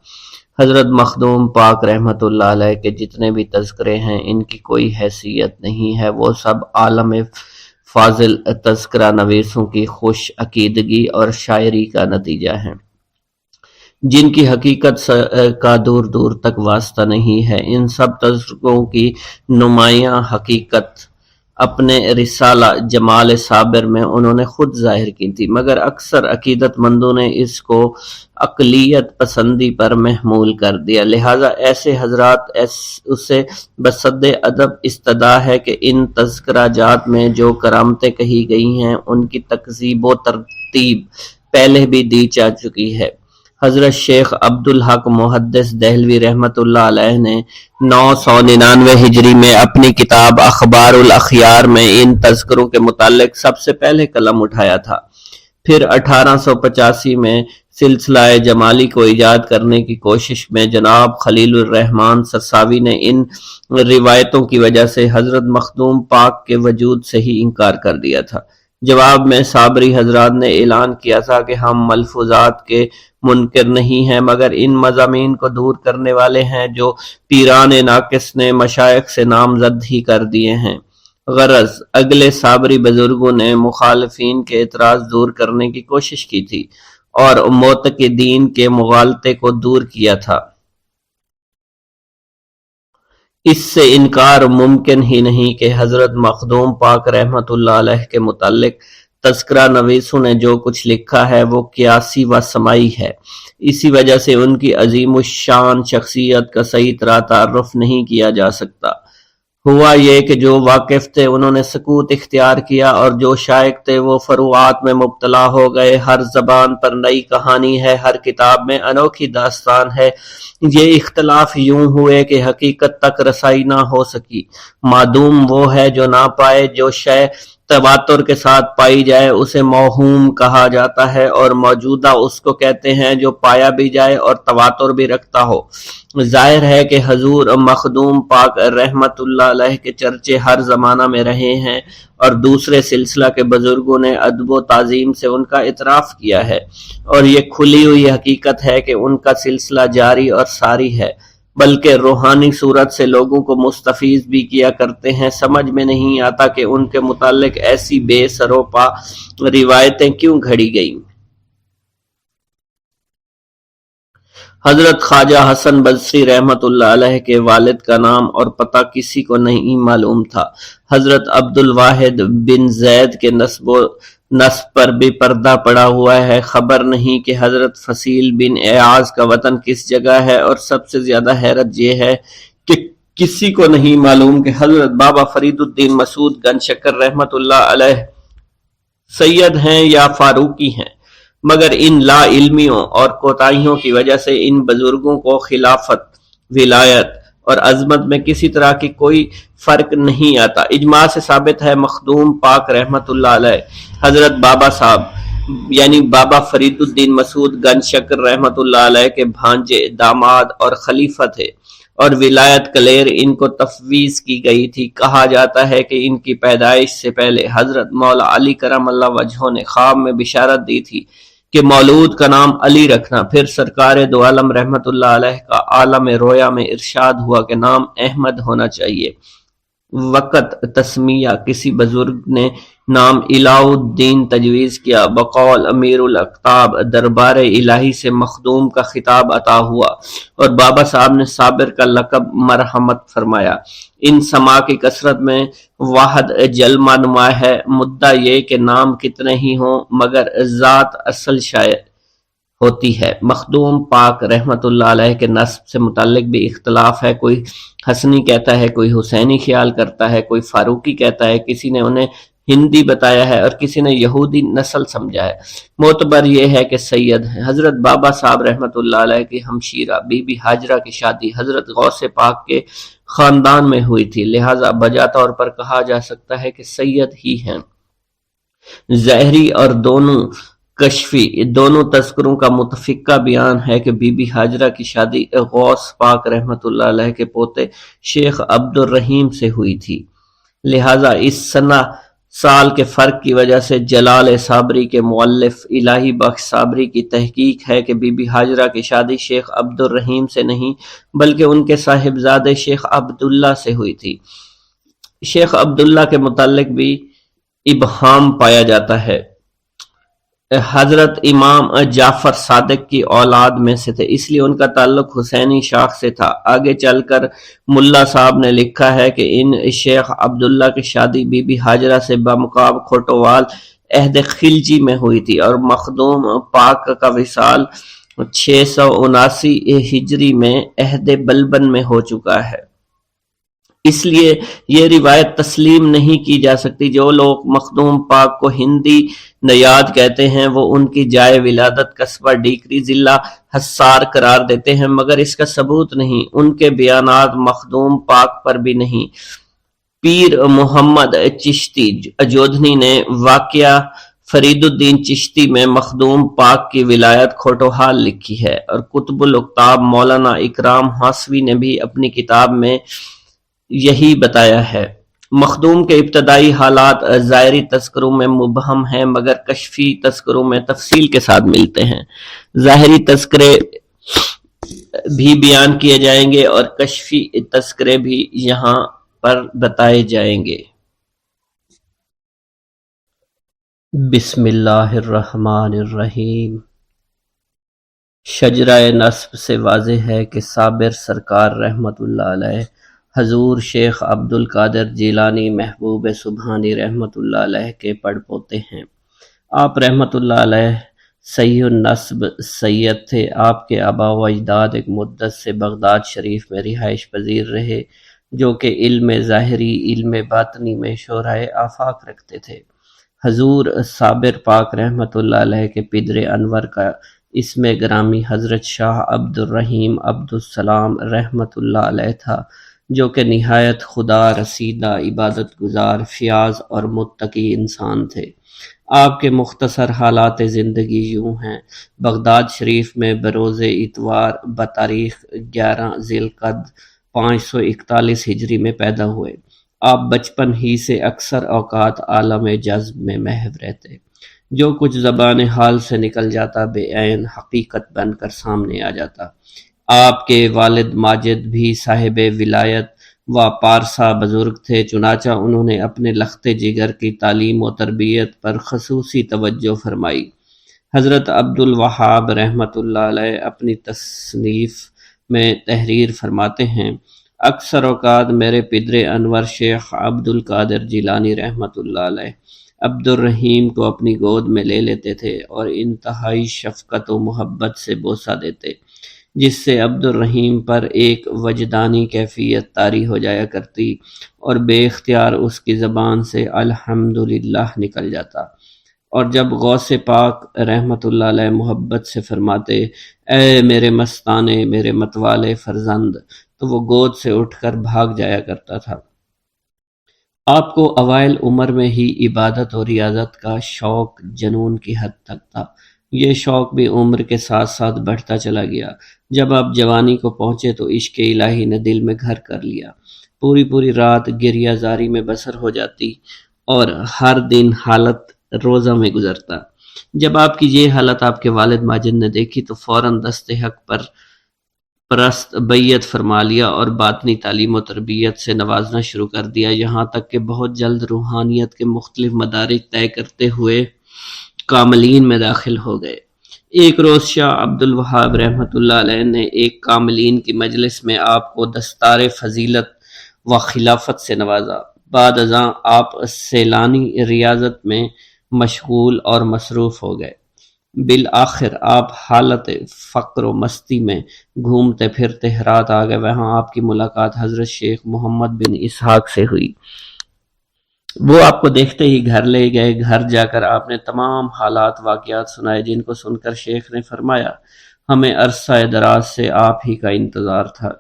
Speaker 1: حضرت مخدوم پاک رحمۃ اللہ علیہ کے جتنے بھی تذکرے ہیں ان کی کوئی حیثیت نہیں ہے، وہ سب عالم فاضل تذکرہ نویسوں کی خوش عقیدگی اور شاعری کا نتیجہ ہیں، جن کی حقیقت کا دور دور تک واسطہ نہیں ہے۔ ان سب تذکروں کی نمایاں حقیقت اپنے رسالہ جمال صابر میں انہوں نے خود ظاہر کی تھی، مگر اکثر عقیدت مندوں نے اس کو اقلیت پسندی پر محمول کر دیا، لہذا ایسے حضرات اسے بصد ادب استدعا ہے کہ ان تذکرہ جات میں جو کرامتیں کہی گئی ہیں ان کی تکذیب و ترتیب پہلے بھی دی جا چکی ہے۔ حضرت شیخ عبدالحق محدث دہلوی رحمۃ اللہ علیہ نے 999 ہجری میں اپنی کتاب اخبار الاخیار میں ان تذکروں کے متعلق سب سے پہلے قلم اٹھایا تھا۔ پھر 1885 میں سلسلہ جمالی کو ایجاد کرنے کی کوشش میں جناب خلیل الرحمن سرساوی نے ان روایتوں کی وجہ سے حضرت مخدوم پاک کے وجود سے ہی انکار کر دیا تھا۔ جواب میں صابری حضرات نے اعلان کیا تھا کہ ہم ملفوظات کے منکر نہیں ہیں، مگر ان مضامین کو دور کرنے والے ہیں جو پیران ناقص نے مشائخ سے نامزد ہی کر دیے ہیں۔ غرض اگلے صابری بزرگوں نے مخالفین کے اعتراض دور کرنے کی کوشش کی تھی اور معتقدین کے مغالطے کو دور کیا تھا۔ اس سے انکار ممکن ہی نہیں کہ حضرت مخدوم پاک رحمۃ اللہ علیہ کے متعلق تذکرہ نویسوں نے جو کچھ لکھا ہے وہ قیاسی و سماعی ہے۔ اسی وجہ سے ان کی عظیم الشان شخصیت کا صحیح طرح تعارف نہیں کیا جا سکتا۔ ہوا یہ کہ جو واقف تھے انہوں نے سکوت اختیار کیا اور جو شائق تھے وہ فروعات میں مبتلا ہو گئے۔ ہر زبان پر نئی کہانی ہے، ہر کتاب میں انوکھی داستان ہے۔ یہ اختلاف یوں ہوئے کہ حقیقت تک رسائی نہ ہو سکی۔ معدوم وہ ہے جو نہ پائے، جو شے تواتر کے ساتھ پائی جائے اسے موہوم کہا جاتا ہے، اور موجودہ اس کو کہتے ہیں جو پایا بھی جائے اور تواتر بھی رکھتا ہو۔ ظاہر ہے کہ حضور مخدوم پاک رحمت اللہ علیہ کے چرچے ہر زمانہ میں رہے ہیں اور دوسرے سلسلہ کے بزرگوں نے ادب و تعظیم سے ان کا اعتراف کیا ہے، اور یہ کھلی ہوئی حقیقت ہے کہ ان کا سلسلہ جاری اور ساری ہے، بلکہ روحانی صورت سے لوگوں کو مستفیض بھی کیا کرتے ہیں۔ سمجھ میں نہیں آتا کہ ان کے متعلق ایسی بے سروپا روایتیں کیوں گھڑی گئیں۔ حضرت خواجہ حسن بصری رحمۃ اللہ علیہ کے والد کا نام اور پتہ کسی کو نہیں معلوم تھا۔ حضرت عبد الواحد بن زید کے نسب پر بھی پردہ پڑا ہوا ہے۔ خبر نہیں کہ حضرت فصیل بن ایاز کا وطن کس جگہ ہے، اور سب سے زیادہ حیرت یہ ہے کہ کسی کو نہیں معلوم کہ حضرت بابا فرید الدین مسعود گنج شکر رحمۃ اللہ علیہ سید ہیں یا فاروقی ہیں، مگر ان لا علمیوں اور کوتاہیوں کی وجہ سے ان بزرگوں کو خلافت، ولایت اور عظمت میں کسی طرح کی کوئی فرق نہیں آتا۔ اجماع سے ثابت ہے مخدوم پاک رحمت اللہ علیہ حضرت بابا صاحب یعنی بابا فرید الدین مسعود گنج شکر رحمت اللہ علیہ کے بھانجے، داماد اور خلیفہ تھے، اور ولایت کلیر ان کو تفویض کی گئی تھی۔ کہا جاتا ہے کہ ان کی پیدائش سے پہلے حضرت مولا علی کرم اللہ وجہہ نے خواب میں بشارت دی تھی کہ مولود کا نام علی رکھنا۔ پھر سرکار دو عالم رحمت اللہ علیہ کا عالم رویا میں ارشاد ہوا کہ نام احمد ہونا چاہیے۔ وقت تسمیہ کسی بزرگ نے نام الہٰ-الدین تجویز کیا، بقول امیر الاقطاب دربار الہی سے مخدوم کا خطاب عطا ہوا اور بابا صاحب نے صابر کا لقب مرحمت فرمایا۔ ان سماع کی کثرت میں واحد جلوہ نما ہے، مدعا یہ کہ نام کتنے ہی ہوں مگر ذات اصل شائع ہوتی ہے۔ مخدوم پاک رحمت اللہ علیہ کے نسب سے متعلق بھی اختلاف ہے، کوئی حسنی کہتا ہے، کوئی حسینی خیال کرتا ہے، کوئی فاروقی کہتا ہے، کسی نے انہیں ہندی بتایا ہے اور کسی نے یہودی نسل سمجھا ہے۔ معتبر یہ ہے کہ سید ہیں۔ حضرت بابا صاحب رحمت اللہ علیہ کی ہمشیرہ بی بی ہاجرہ کی شادی حضرت غوث پاک کے خاندان میں ہوئی تھی، لہٰذا بجا طور پر کہا جا سکتا ہے کہ سید ہی ہیں۔ ظاہری اور دونوں کشفی دونوں تذکروں کا متفقہ بیان ہے کہ بی بی ہاجرہ کی شادی غوث پاک رحمت اللہ علیہ کے پوتے شیخ عبد الرحیم سے ہوئی تھی، لہٰذا اس سال کے فرق کی وجہ سے جلال صابری کے مؤلف الہی بخش صابری کی تحقیق ہے کہ بی بی ہاجرہ کی شادی شیخ عبد الرحیم سے نہیں بلکہ ان کے صاحبزادے شیخ عبداللہ سے ہوئی تھی۔ شیخ عبداللہ کے متعلق بھی ابہام پایا جاتا ہے۔ حضرت امام جعفر صادق کی اولاد میں سے تھے، اس لیے ان کا تعلق حسینی شاخ سے تھا۔ آگے چل کر ملا صاحب نے لکھا ہے کہ ان شیخ عبداللہ کی شادی بی بی ہاجرہ سے بمقام کھوٹوال عہد خلجی میں ہوئی تھی اور مخدوم پاک کا وصال 679 ہجری میں عہد بلبن میں ہو چکا ہے، اس لیے یہ روایت تسلیم نہیں کی جا سکتی۔ جو لوگ مخدوم پاک کو ہندی نیاد کہتے ہیں وہ ان کی جائے ولادت قصبہ ڈیکری ضلع حصار قرار دیتے ہیں، مگر اس کا ثبوت نہیں۔ ان کے بیانات مخدوم پاک پر بھی نہیں۔ پیر محمد چشتی اجودھنی نے واقعہ فرید الدین چشتی میں مخدوم پاک کی ولایت کھوٹوحال لکھی ہے، اور قطب الاقطاب مولانا اکرام ہاسوی نے بھی اپنی کتاب میں یہی بتایا ہے۔ مخدوم کے ابتدائی حالات ظاہری تذکروں میں مبہم ہیں مگر کشفی تذکروں میں تفصیل کے ساتھ ملتے ہیں۔ ظاہری تذکرے بھی بیان کیے جائیں گے اور کشفی تذکرے بھی یہاں پر بتائے جائیں گے۔ بسم اللہ الرحمن الرحیم۔ شجرہ نسب سے واضح ہے کہ صابر سرکار رحمت اللہ علیہ حضور شیخ عبد القادر جیلانی محبوب سبحانی رحمت اللہ علیہ کے پڑ پوتے ہیں۔ آپ رحمت اللہ علیہ صحیح النسب سید تھے۔ آپ کے آبا و اجداد ایک مدت سے بغداد شریف میں رہائش پذیر رہے، جو کہ علم ظاہری علم باطنی میں شعرۂ آفاق رکھتے تھے۔ حضور صابر پاک رحمت اللہ علیہ کے پدر انور کا اسم گرامی حضرت شاہ عبد الرحیم عبد السلام رحمت اللہ علیہ تھا، جو کہ نہایت خدا رسیدہ عبادت گزار فیاض اور متقی انسان تھے۔ آپ کے مختصر حالات زندگی یوں ہیں۔ بغداد شریف میں بروز اتوار بتاریخ 11 ذی القعدہ 541 ہجری میں پیدا ہوئے۔ آپ بچپن ہی سے اکثر اوقات عالم جذب میں محو رہتے، جو کچھ زبان حال سے نکل جاتا بے عین حقیقت بن کر سامنے آ جاتا۔ آپ کے والد ماجد بھی صاحب ولایت و پارسا بزرگ تھے، چنانچہ انہوں نے اپنے لخت جگر کی تعلیم و تربیت پر خصوصی توجہ فرمائی۔ حضرت عبد الوہاب رحمت اللہ علیہ اپنی تصنیف میں تحریر فرماتے ہیں، اکثر اوقات میرے پدر انور شیخ عبد القادر جیلانی رحمت اللہ علیہ عبد الرحیم کو اپنی گود میں لے لیتے تھے اور انتہائی شفقت و محبت سے بوسہ دیتے، جس سے عبد الرحیم پر ایک وجدانی کیفیت طاری ہو جایا کرتی اور بے اختیار اس کی زبان سے الحمدللہ نکل جاتا، اور جب غوث پاک رحمت اللہ علیہ محبت سے فرماتے اے میرے مستانے میرے متوالے فرزند، تو وہ گود سے اٹھ کر بھاگ جایا کرتا تھا۔ آپ کو اوائل عمر میں ہی عبادت اور ریاضت کا شوق جنون کی حد تک تھا۔ یہ شوق بھی عمر کے ساتھ ساتھ بڑھتا چلا گیا۔ جب آپ جوانی کو پہنچے تو عشق الہی نے دل میں گھر کر لیا۔ پوری رات گریہ زاری میں بسر ہو جاتی اور ہر دن حالت روزہ میں گزرتا۔ جب آپ کی یہ حالت آپ کے والد ماجد نے دیکھی تو فوراً دست حق پر پرست بیعت فرما لیا اور باطنی تعلیم و تربیت سے نوازنا شروع کر دیا، یہاں تک کہ بہت جلد روحانیت کے مختلف مدارج طے کرتے ہوئے کاملین میں داخل ہو گئے۔ ایک روز شاہ عبد الوہاب رحمۃ اللہ علیہ نے ایک کاملین کی مجلس میں آپ کو دستار فضیلت و خلافت سے نوازا۔ بعد ازاں آپ سیلانی ریاضت میں مشغول اور مصروف ہو گئے۔ بالآخر آپ حالت فقر و مستی میں گھومتے پھرتے ہرات آ گئے۔ وہاں آپ کی ملاقات حضرت شیخ محمد بن اسحاق سے ہوئی۔ وہ آپ کو دیکھتے ہی گھر لے گئے۔ گھر جا کر آپ نے تمام حالات واقعات سنائے، جن کو سن کر شیخ نے فرمایا، ہمیں عرصہ دراز سے آپ ہی کا انتظار تھا،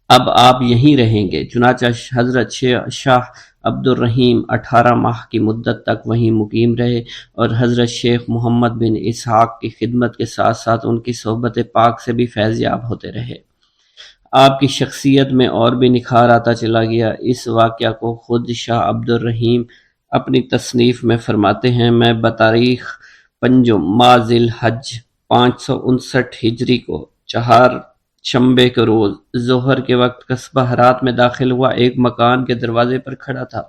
Speaker 1: اب آپ یہیں رہیں گے۔ چنانچہ حضرت شاہ عبد الرحیم 18 ماہ کی مدت تک وہیں مقیم رہے اور حضرت شیخ محمد بن اسحاق کی خدمت کے ساتھ ساتھ ان کی صحبت پاک سے بھی فیض یاب ہوتے رہے۔ آپ کی شخصیت میں اور بھی نکھار آتا چلا گیا۔ اس واقعہ کو خود شاہ عبد الرحیم اپنی تصنیف میں فرماتے ہیں، میں بتاریخ 5 ماہ ذی الحج 559 ہجری کو چہارشنبے کے روز ظہر کے وقت قصبہ ہرات میں داخل ہوا۔ ایک مکان کے دروازے پر کھڑا تھا۔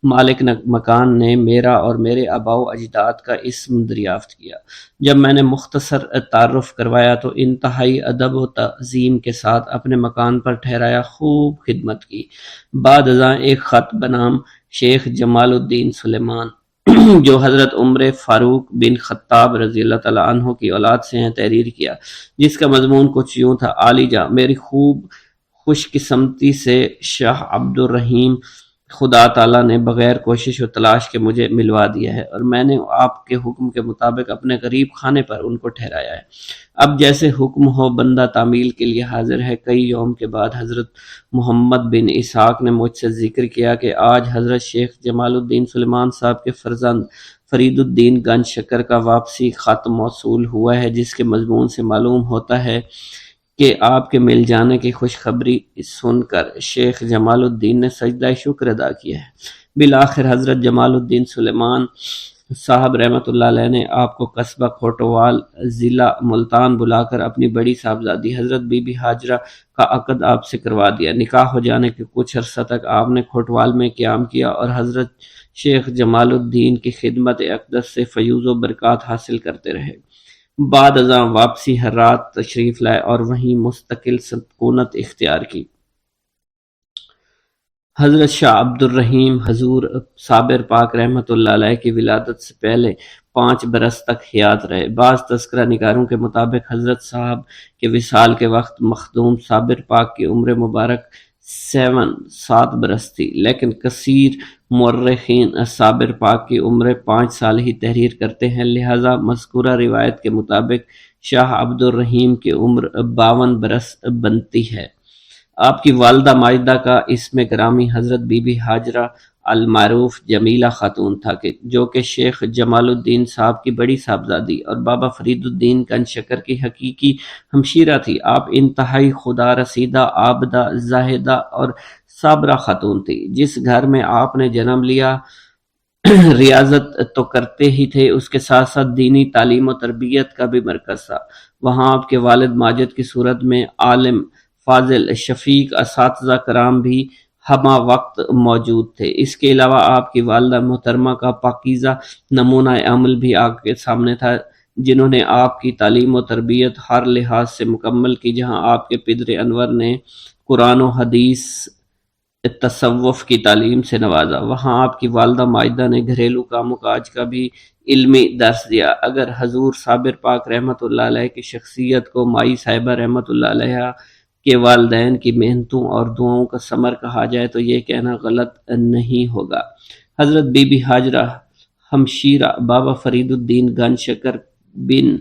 Speaker 1: مالک مکان نے میرا اور میرے آباء و اجداد کا اسم دریافت کیا۔ جب میں نے مختصر تعارف کروایا تو انتہائی ادب و تعظیم کے ساتھ اپنے مکان پر ٹھہرایا، خوب خدمت کی۔ بعد ازاں ایک خط بنام شیخ جمال الدین سلیمان جو حضرت عمر فاروق بن خطاب رضی اللہ تعالیٰ عنہ کی اولاد سے ہیں تحریر کیا، جس کا مضمون کچھ یوں تھا: عالی جاں، میری خوب خوش قسمتی سے شاہ عبد الرحیم خدا تعالیٰ نے بغیر کوشش و تلاش کے مجھے ملوا دیا ہے، اور میں نے آپ کے حکم کے مطابق اپنے غریب خانے پر ان کو ٹھہرایا ہے۔ اب جیسے حکم ہو بندہ تعمیل کے لیے حاضر ہے۔ کئی یوم کے بعد حضرت محمد بن اسحاق نے مجھ سے ذکر کیا کہ آج حضرت شیخ جمال الدین سلیمان صاحب کے فرزند فرید الدین گنج شکر کا واپسی خط موصول ہوا ہے، جس کے مضمون سے معلوم ہوتا ہے کہ آپ کے مل جانے کی خوشخبری سن کر شیخ جمال الدین نے سجدہ شکر ادا کیا ہے۔ بالآخر حضرت جمال الدین سلیمان صاحب رحمۃ اللہ علیہ نے آپ کو قصبہ کھوٹوال ضلع ملتان بلا کر اپنی بڑی صاحبزادی حضرت بی بی ہاجرہ کا عقد آپ سے کروا دیا۔ نکاح ہو جانے کے کچھ عرصہ تک آپ نے کھوٹوال میں قیام کیا اور حضرت شیخ جمال الدین کی خدمت اقدس سے فیوز و برکات حاصل کرتے رہے۔ بعد ازاں واپسی ہرات تشریف لائے اور وہیں مستقل سکونت اختیار کی۔ حضرت شاہ عبد الرحیم حضور صابر پاک رحمۃ اللہ علیہ کی ولادت سے پہلے 5 برس تک حیات رہے۔ بعض تذکرہ نگاروں کے مطابق حضرت صاحب کے وصال کے وقت مخدوم صابر پاک کی عمر مبارک 7 برس تھی، لیکن کثیر مورخین صابر پاک کی عمر 5 سال ہی تحریر کرتے ہیں، لہذا مذکورہ روایت کے مطابق شاہ عبد الرحیم کی عمر 52 برس بنتی ہے۔ آپ کی والدہ ماجدہ کا اسم گرامی حضرت بی بی ہاجرہ المعروف جمیلہ خاتون تھا، جو کہ شیخ جمال الدین صاحب کی بڑی صاحبزادی اور بابا فرید الدین گنج شکر کی حقیقی ہمشیرہ تھی۔ آپ انتہائی خدا رسیدہ، عابدہ، زاہدہ اور صابرہ خاتون تھی۔ جس گھر میں آپ نے جنم لیا ریاضت تو کرتے ہی تھے، اس کے ساتھ ساتھ دینی تعلیم و تربیت کا بھی مرکز تھا۔ وہاں آپ کے والد ماجد کی صورت میں عالم، فاضل، شفیق اساتذہ کرام بھی ہمہ وقت موجود تھے۔ اس کے علاوہ آپ کی والدہ محترمہ کا پاکیزہ نمونہ عمل بھی آپ کے سامنے تھا، جنہوں نے آپ کی تعلیم و تربیت ہر لحاظ سے مکمل کی۔ جہاں آپ کے پدر انور نے قرآن و حدیث، تصوف کی تعلیم سے نوازا، وہاں آپ کی والدہ ماجدہ نے گھریلو کام و کاج کا بھی علمی درس دیا۔ اگر حضور صابر پاک رحمۃ اللہ علیہ کی شخصیت کو مائی صاحبہ رحمۃ اللہ علیہ کے والدین کی محنتوں اور دعاؤں کا ثمر کہا جائے تو یہ کہنا غلط نہیں ہوگا۔ حضرت بی بی ہاجرہ ہمشیرہ بابا فرید الدین گنج شکر بن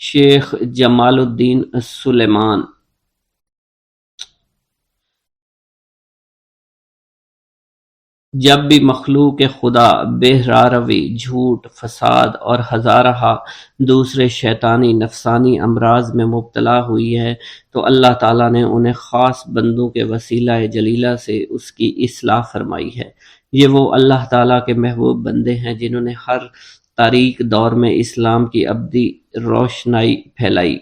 Speaker 1: شیخ جمال الدین سلیمان جب بھی مخلوق خدا بے راروی، جھوٹ، فساد اور ہزارہا دوسرے شیطانی نفسانی امراض میں مبتلا ہوئی ہے تو اللہ تعالیٰ نے انہیں خاص بندوں کے وسیلہ جلیلہ سے اس کی اصلاح فرمائی ہے۔ یہ وہ اللہ تعالیٰ کے محبوب بندے ہیں جنہوں نے ہر تاریک دور میں اسلام کی ابدی روشنائی پھیلائی۔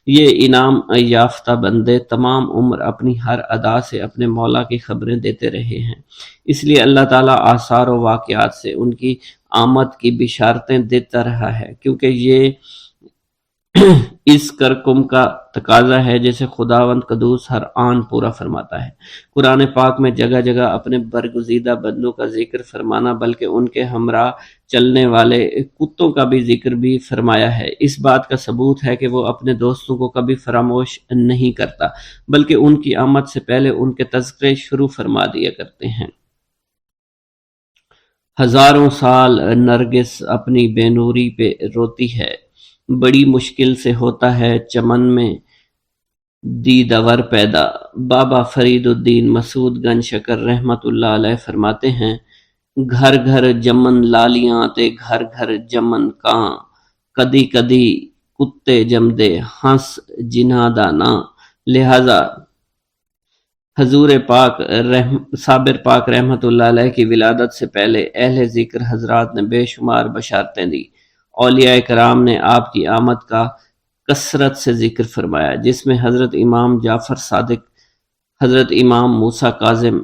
Speaker 1: یہ انعام یافتہ بندے تمام عمر اپنی ہر ادا سے اپنے مولا کی خبریں دیتے رہے ہیں، اس لیے اللہ تعالیٰ آثار و واقعات سے ان کی آمد کی بشارتیں دیتا رہا ہے، کیونکہ یہ اس کرکم کا تقاضا ہے جسے خداوند قدوس ہر آن پورا فرماتا ہے۔ قرآن پاک میں جگہ جگہ اپنے برگزیدہ بندوں کا ذکر فرمانا بلکہ ان کے ہمراہ چلنے والے کتوں کا بھی ذکر بھی فرمایا ہے۔ اس بات کا ثبوت ہے کہ وہ اپنے دوستوں کو کبھی فراموش نہیں کرتا، بلکہ ان کی آمد سے پہلے ان کے تذکرے شروع فرما دیا کرتے ہیں۔ ہزاروں سال نرگس اپنی بے نوری پہ روتی ہے، بڑی مشکل سے ہوتا ہے چمن میں دیدور پیدا۔ بابا فرید الدین مسعود گنج شکر رحمت اللہ علیہ فرماتے ہیں، گھر گھر جمن لالیاں تے گھر گھر جمن کاں، کدی کدی کتے جمدے ہنس جنہاں دا ناں۔ لہذا حضور پاک صابر پاک رحمت اللہ علیہ کی ولادت سے پہلے اہل ذکر حضرات نے بے شمار بشارتیں دی۔ اولیاء کرام نے آپ کی آمد کا کثرت سے ذکر فرمایا، جس میں حضرت امام جعفر صادق، حضرت امام موسیٰ کاظم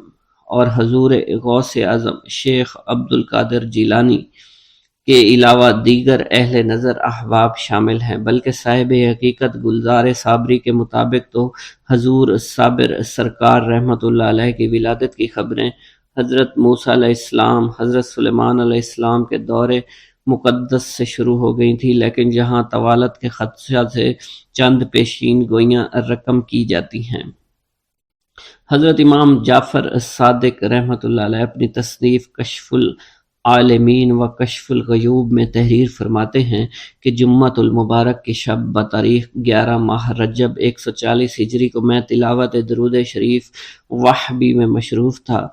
Speaker 1: اور حضور غوث اعظم شیخ عبد القادر جیلانی کے علاوہ دیگر اہل نظر احباب شامل ہیں، بلکہ صاحب حقیقت گلزار صابری کے مطابق تو حضور صابر سرکار رحمت اللہ علیہ کی ولادت کی خبریں حضرت موسیٰ علیہ السلام، حضرت سلیمان علیہ السلام کے دور مقدس سے شروع ہو گئی تھی، لیکن جہاں طوالت کے خدشہ سے چند پیشین گوئیاں رقم کی جاتی ہیں۔ حضرت امام جعفر صادق رحمت اللہ علیہ اپنی تصنیف کشف العالمین و کشف الغیوب میں تحریر فرماتے ہیں کہ جمعۃ المبارک کی شب بتاریخ 11 ماہ رجب 140 ہجری کو میں تلاوت درود شریف وحبی میں مشروف تھا۔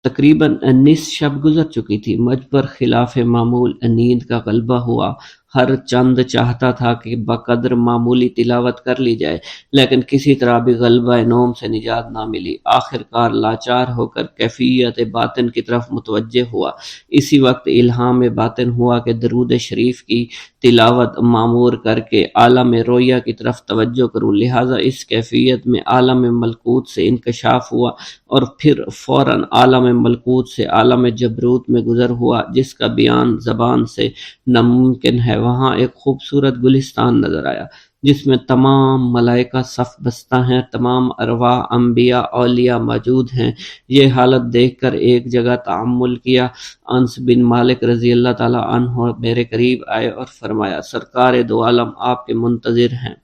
Speaker 1: تقریباً نصف شب گزر چکی تھی، مجھ پر خلاف معمول نیند کا غلبہ ہوا۔ ہر چند چاہتا تھا کہ بقدر معمولی تلاوت کر لی جائے، لیکن کسی طرح بھی غلبہ نوم سے نجات نہ ملی۔ آخر کار لاچار ہو کر کیفیت باطن کی طرف متوجہ ہوا۔ اسی وقت الہام باطن ہوا کہ درود شریف کی تلاوت معمور کر کے عالم رویہ کی طرف توجہ کروں، لہٰذا اس کیفیت میں عالم ملکوت سے انکشاف ہوا اور پھر فوراً عالم ملکوت سے عالم جبروت میں گزر ہوا، جس کا بیان زبان سے ناممکن ہے۔ وہاں ایک خوبصورت گلستان نظر آیا جس میں تمام ملائکہ صف بستہ ہیں، تمام ارواح، انبیاء، اولیاء موجود ہیں۔ یہ حالت دیکھ کر ایک جگہ تأمل کیا۔ انس بن مالک رضی اللہ تعالیٰ عنہ میرے قریب آئے اور فرمایا، سرکار دو عالم آپ کے منتظر ہیں۔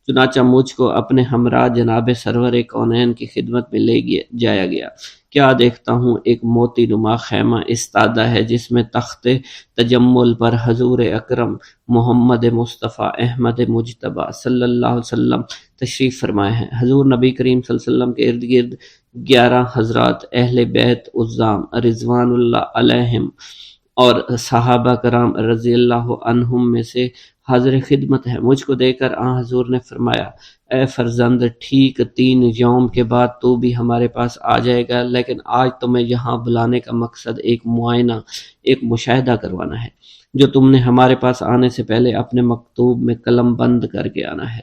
Speaker 1: چنانچہ مجھ کو اپنے ہمراہ جناب سرور کونین کی خدمت میں لے جایا گیا۔ کیا دیکھتا ہوں، ایک موتی نما خیمہ استادہ ہے جس میں تخت تجمل پر حضور اکرم محمد مصطفیٰ احمد مجتبیٰ صلی اللہ علیہ وسلم تشریف فرمائے ہیں۔ حضور نبی کریم صلی اللہ علیہ وسلم کے ارد گرد 11 حضرات اہل بیت عظام رضوان اللہ علیہم اور صحابہ کرام رضی اللہ عنہم میں سے حاضر خدمت ہے۔ مجھ کو دیکھ کر آن حضور نے فرمایا، اے فرزند، ٹھیک 3 یوم کے بعد تو بھی ہمارے پاس آ جائے گا، لیکن آج تمہیں یہاں بلانے کا مقصد ایک معائنہ، ایک مشاہدہ کروانا ہے، جو تم نے ہمارے پاس آنے سے پہلے اپنے مکتوب میں قلم بند کر کے آنا ہے۔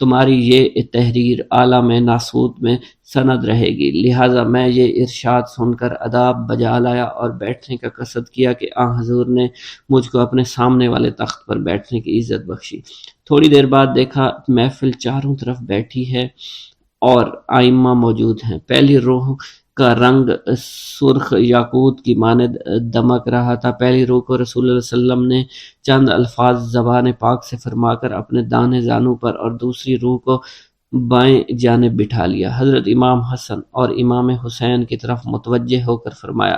Speaker 1: تمہاری یہ تحریر عالم ناسوت میں سند رہے گی، لہٰذا میں یہ ارشاد سن کر آداب بجا لایا اور بیٹھنے کا قصد کیا کہ آن حضور نے مجھ کو اپنے سامنے والے تخت پر بیٹھنے کی عزت بخشی۔ تھوڑی دیر بعد دیکھا محفل چاروں طرف بیٹھی ہے اور ائمہ موجود ہیں۔ پہلی روح کا رنگ سرخ یاقوت کی مانند دمک رہا تھا۔ پہلی روح کو رسول اللہ صلی اللہ علیہ وسلم نے چند الفاظ زبان پاک سے فرما کر اپنے دانے زانوں پر اور دوسری روح کو بائیں جانب بٹھا لیا۔ حضرت امام حسن اور امام حسین کی طرف متوجہ ہو کر فرمایا،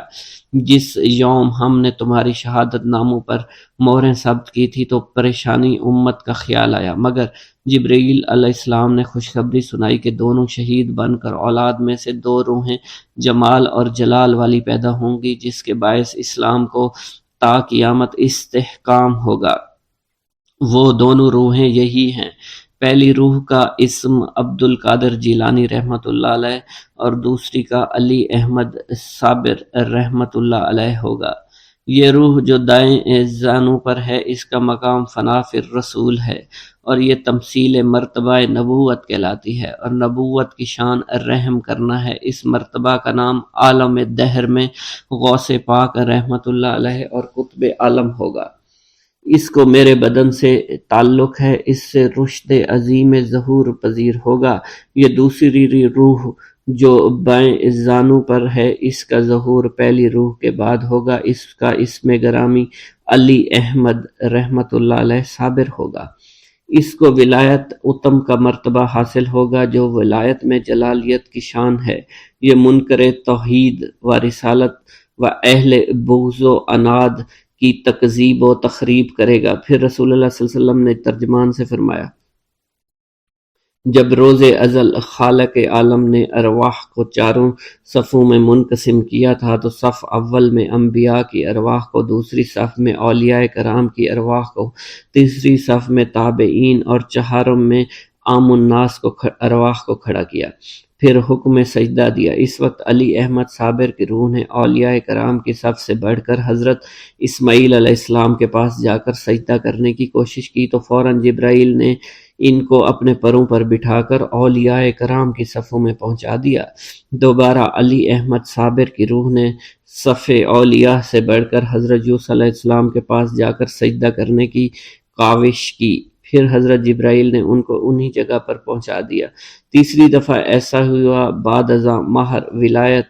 Speaker 1: جس یوم ہم نے تمہاری شہادت ناموں پر مہریں ثبت کی تھی تو پریشانی امت کا خیال آیا، مگر جبرائیل علیہ السلام نے خوشخبری سنائی کہ دونوں شہید بن کر اولاد میں سے 2 روحیں جمال اور جلال والی پیدا ہوں گی، جس کے باعث اسلام کو تا قیامت استحکام ہوگا۔ وہ دونوں روحیں یہی ہیں، پہلی روح کا اسم عبد القادر جیلانی رحمت اللہ علیہ اور دوسری کا علی احمد صابر رحمت اللہ علیہ ہوگا۔ یہ روح جو دائیں زانوں پر ہے اس کا مقام فنا فی الرسول ہے، اور یہ تمثیل مرتبہ نبوت کہلاتی ہے، اور نبوت کی شان رحم کرنا ہے۔ اس مرتبہ کا نام عالم دہر میں غوث پاک رحمت اللہ علیہ اور قطب عالم ہوگا۔ اس کو میرے بدن سے تعلق ہے، اس سے رشد عظیم ظہور پذیر ہوگا۔ یہ دوسری روح جو بائیں زانوں پر ہے، اس کا ظہور پہلی روح کے بعد ہوگا۔ اس کا اسم گرامی علی احمد رحمت اللہ علیہ صابر ہوگا۔ اس کو ولایت اتم کا مرتبہ حاصل ہوگا جو ولایت میں جلالیت کی شان ہے۔ یہ منکر توحید و رسالت و اہل بغض و عناد کی تکذیب و تخریب کرے گا۔ پھر رسول اللہ صلی اللہ علیہ وسلم نے ترجمان سے فرمایا، جب روز ازل خالق عالم نے ارواح کو چاروں صفوں میں منقسم کیا تھا تو صف اول میں انبیاء کی ارواح کو، دوسری صف میں اولیاء کرام کی ارواح کو، تیسری صف میں تابعین اور چہارم میں عام الناس کو ارواح کو کھڑا کیا، پھر حکم سجدہ دیا۔ اس وقت علی احمد صابر کی روح نے اولیاء کرام کی صف سے بڑھ کر حضرت اسماعیل علیہ السلام کے پاس جا کر سجدہ کرنے کی کوشش کی تو فوراً جبرائیل نے ان کو اپنے پروں پر بٹھا کر اولیاء کرام کی صفوں میں پہنچا دیا۔ دوبارہ علی احمد صابر کی روح نے صف اولیاء سے بڑھ کر حضرت یوسف علیہ السلام کے پاس جا کر سجدہ کرنے کی کاوش کی، پھر حضرت جبرائیل نے ان کو انہی جگہ پر پہنچا دیا۔ تیسری دفعہ ایسا ہوا بعد ازاں مہر ولایت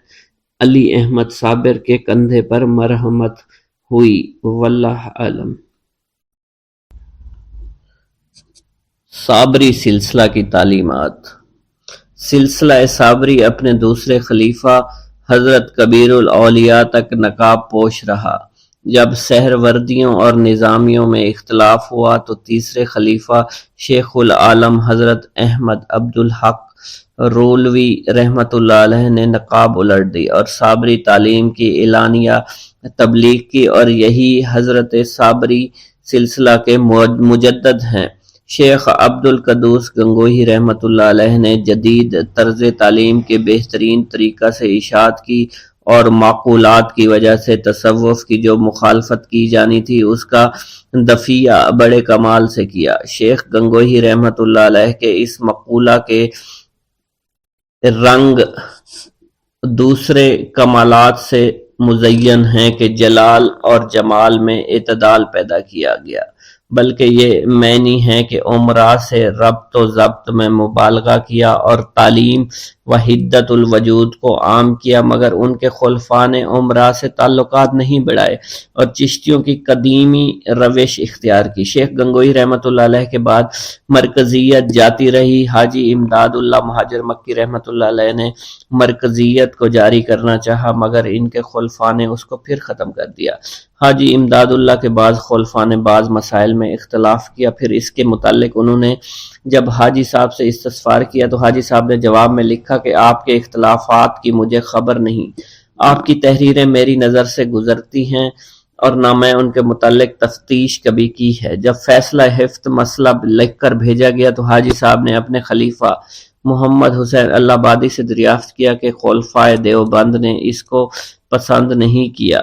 Speaker 1: علی احمد صابر کے کندھے پر مرحمت ہوئی۔ واللہ اعلم۔ صابری سلسلہ کی تعلیمات۔ سلسلہ صابری اپنے دوسرے خلیفہ حضرت کبیر الاولیاء تک نقاب پوش رہا۔ جب سہروردیوں اور نظامیوں میں اختلاف ہوا تو تیسرے خلیفہ شیخ العالم حضرت احمد عبدالحق رولوی رحمت اللہ علیہ نے نقاب الٹ دی اور صابری تعلیم کی اعلانیہ تبلیغ کی، اور یہی حضرت صابری سلسلہ کے مجدد ہیں۔ شیخ عبد القدوس گنگوہی رحمت اللہ علیہ نے جدید طرز تعلیم کے بہترین طریقہ سے اشاعت کی، اور معقولات کی وجہ سے تصوف کی جو مخالفت کی جانی تھی اس کا دفیہ بڑے کمال سے کیا۔ شیخ گنگوہی رحمت اللہ علیہ کے اس مقولہ کے رنگ دوسرے کمالات سے مزین ہیں کہ جلال اور جمال میں اعتدال پیدا کیا گیا، بلکہ یہ معنی ہے کہ عمرہ سے ربط و ضبط میں مبالغہ کیا اور تعلیم وحدت الوجود کو عام کیا، مگر ان کے خلفاء نے عمرہ سے تعلقات نہیں بڑھائے اور چشتیوں کی قدیمی روش اختیار کی۔ شیخ گنگوہی رحمت اللہ علیہ کے بعد مرکزیت جاتی رہی۔ حاجی امداد اللہ مہاجر مکی رحمت اللہ علیہ نے مرکزیت کو جاری کرنا چاہا، مگر ان کے خلفاء نے اس کو پھر ختم کر دیا۔ حاجی امداد اللہ کے بعد خلفاء نے بعض مسائل میں اختلاف کیا، پھر اس کے متعلق انہوں نے جب حاجی صاحب سے استفسار کیا تو حاجی صاحب نے جواب میں لکھا کہ آپ کے اختلافات کی مجھے خبر نہیں، آپ کی تحریریں میری نظر سے گزرتی ہیں اور نہ میں ان کے متعلق تفتیش کبھی کی ہے۔ جب فیصلہ ہفت مسئلہ لکھ کر بھیجا گیا تو حاجی صاحب نے اپنے خلیفہ محمد حسین اللہ آبادی سے دریافت کیا کہ خلفائے دیوبند نے اس کو پسند نہیں کیا۔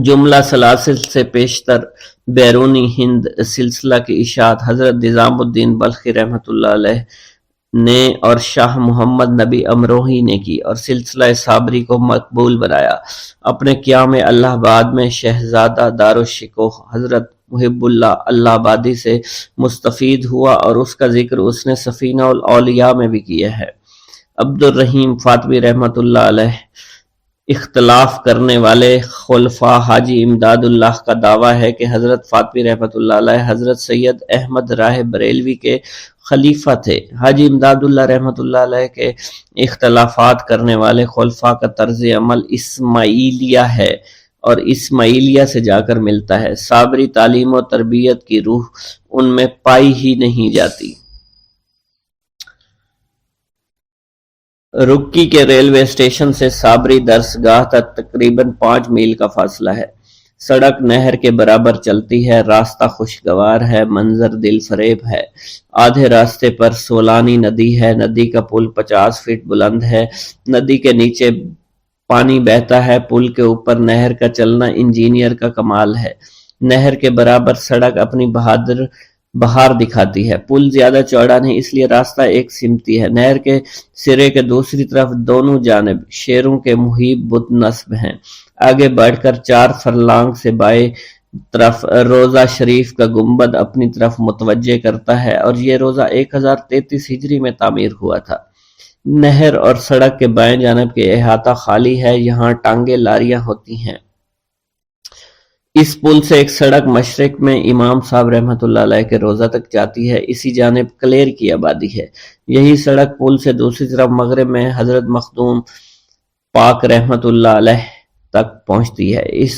Speaker 1: جملہ سلاسل سے پیشتر بیرونی ہند سلسلہ کی اشاعت حضرت نظام الدین بلخی رحمت اللہ علیہ نے اور شاہ محمد نبی امروہی نے کی اور سلسلہ صابری کو مقبول بنایا۔ اپنے قیام الہ آباد میں شہزادہ دارالشکوہ حضرت محب اللہ اللہ آبادی سے مستفید ہوا اور اس کا ذکر اس نے سفینہ الاولیاء میں بھی کیا ہے۔ عبد الرحیم فاطمی رحمت اللہ علیہ اختلاف کرنے والے خلفاء حاجی امداد اللہ کا دعویٰ ہے کہ حضرت فاطمی رحمت اللہ علیہ حضرت سید احمد راہ بریلوی کے خلیفہ تھے۔ حاجی امداد اللہ رحمت اللہ علیہ کے اختلافات کرنے والے خلفاء کا طرز عمل اسماعیلیہ ہے اور اسماعیلیہ سے جا کر ملتا ہے۔ صابری تعلیم و تربیت کی روح ان میں پائی ہی نہیں جاتی۔ رکی کے ریلوے اسٹیشن سے صابری درسگاہ تک تقریباً 5 میل کا فاصلہ ہے۔ سڑک نہر کے برابر چلتی ہے، راستہ خوشگوار ہے، منظر دل فریب ہے۔ آدھے راستے پر سولانی ندی ہے، ندی کا پل 50 فٹ بلند ہے۔ ندی کے نیچے پانی بہتا ہے، پل کے اوپر نہر کا چلنا انجینئر کا کمال ہے۔ نہر کے برابر سڑک اپنی بہار دکھاتی ہے۔ پل زیادہ چوڑا نہیں، اس لیے راستہ ایک سمتی ہے۔ نہر کے سرے کے دوسری طرف دونوں جانب شیروں کے مہیب بت نصب ہیں۔ آگے بڑھ کر 4 فرلانگ سے بائیں طرف روضہ شریف کا گنبد اپنی طرف متوجہ کرتا ہے، اور یہ روضہ 1033 ہجری میں تعمیر ہوا تھا۔ نہر اور سڑک کے بائیں جانب کے احاطہ خالی ہے، یہاں ٹانگیں لاریاں ہوتی ہیں۔ اس پل سے ایک سڑک مشرق میں امام صاحب رحمۃ اللہ علیہ کے روضہ تک جاتی ہے، اسی جانب کلیر کی آبادی ہے۔ یہی سڑک پل سے دوسری طرف مغرب میں حضرت مخدوم پاک رحمۃ اللہ علیہ تک پہنچتی ہے۔ اس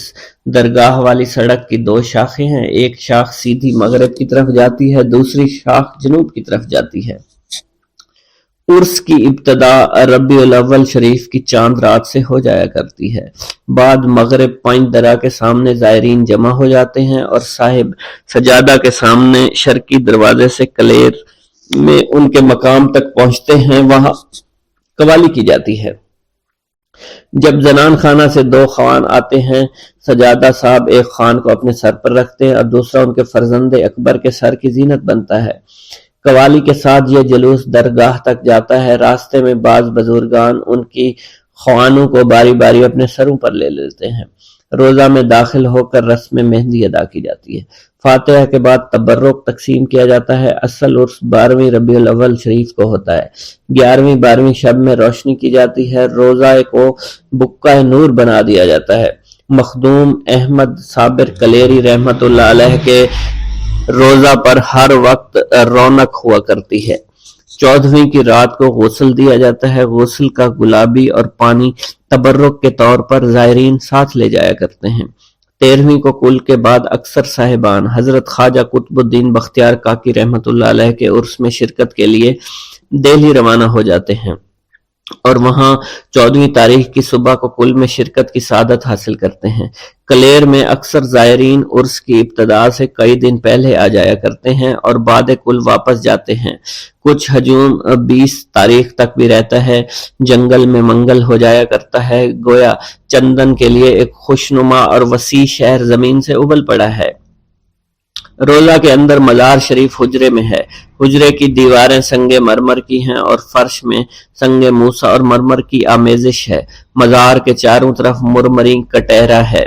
Speaker 1: درگاہ والی سڑک کی 2 شاخیں ہیں، ایک شاخ سیدھی مغرب کی طرف جاتی ہے، دوسری شاخ جنوب کی طرف جاتی ہے۔ عرس کی ابتدا ربیع الاول شریف کی چاند رات سے ہو جایا کرتی ہے۔ بعد مغرب 5 درہ کے سامنے زائرین جمع ہو جاتے ہیں اور صاحب سجادہ کے سامنے شرقی دروازے سے کلیر میں ان کے مقام تک پہنچتے ہیں، وہاں قوالی کی جاتی ہے۔ جب زنان خانہ سے 2 خوان آتے ہیں، سجادہ صاحب ایک خوان کو اپنے سر پر رکھتے ہیں اور دوسرا ان کے فرزند اکبر کے سر کی زینت بنتا ہے۔ قوالی کے ساتھ یہ جلوس درگاہ تک جاتا ہے۔ راستے میں بعض بزرگان ان کی خوانوں کو باری باری اپنے سروں پر لے لیتے ہیں۔ روزہ میں داخل ہو کر رسم مہندی ادا کی جاتی ہے۔ فاتحہ کے بعد تبرک تقسیم کیا جاتا ہے۔ اصل عرس 12ویں ربیع الاول شریف کو ہوتا ہے۔ 11ویں 12ویں شب میں روشنی کی جاتی ہے، روزہ کو بکہ نور بنا دیا جاتا ہے۔ مخدوم احمد صابر کلیری رحمۃ اللہ علیہ کے روزہ پر ہر وقت رونق ہوا کرتی ہے۔ 14ویں کی رات کو غسل دیا جاتا ہے۔ غسل کا گلابی اور پانی تبرک کے طور پر زائرین ساتھ لے جایا کرتے ہیں۔ 13ویں کو کل کے بعد اکثر صاحبان حضرت خواجہ قطب الدین بختیار کاکی رحمۃ اللہ علیہ کے عرس میں شرکت کے لیے دہلی روانہ ہو جاتے ہیں اور وہاں 14ویں تاریخ کی صبح کو کل میں شرکت کی سعادت حاصل کرتے ہیں۔ کلیر میں اکثر زائرین عرس کی ابتدا سے کئی دن پہلے آ جایا کرتے ہیں اور بعد کل واپس جاتے ہیں۔ کچھ ہجوم 20 تاریخ تک بھی رہتا ہے۔ جنگل میں منگل ہو جایا کرتا ہے، گویا چندن کے لیے ایک خوشنما اور وسیع شہر زمین سے ابل پڑا ہے۔ روضہ کے اندر مزار شریف حجرے میں ہے۔ حجرے کی دیواریں سنگ مرمر کی ہیں اور فرش میں سنگ موسیٰ اور مرمر کی آمیزش ہے۔ مزار کے چاروں طرف مرمرین کٹہرا ہے۔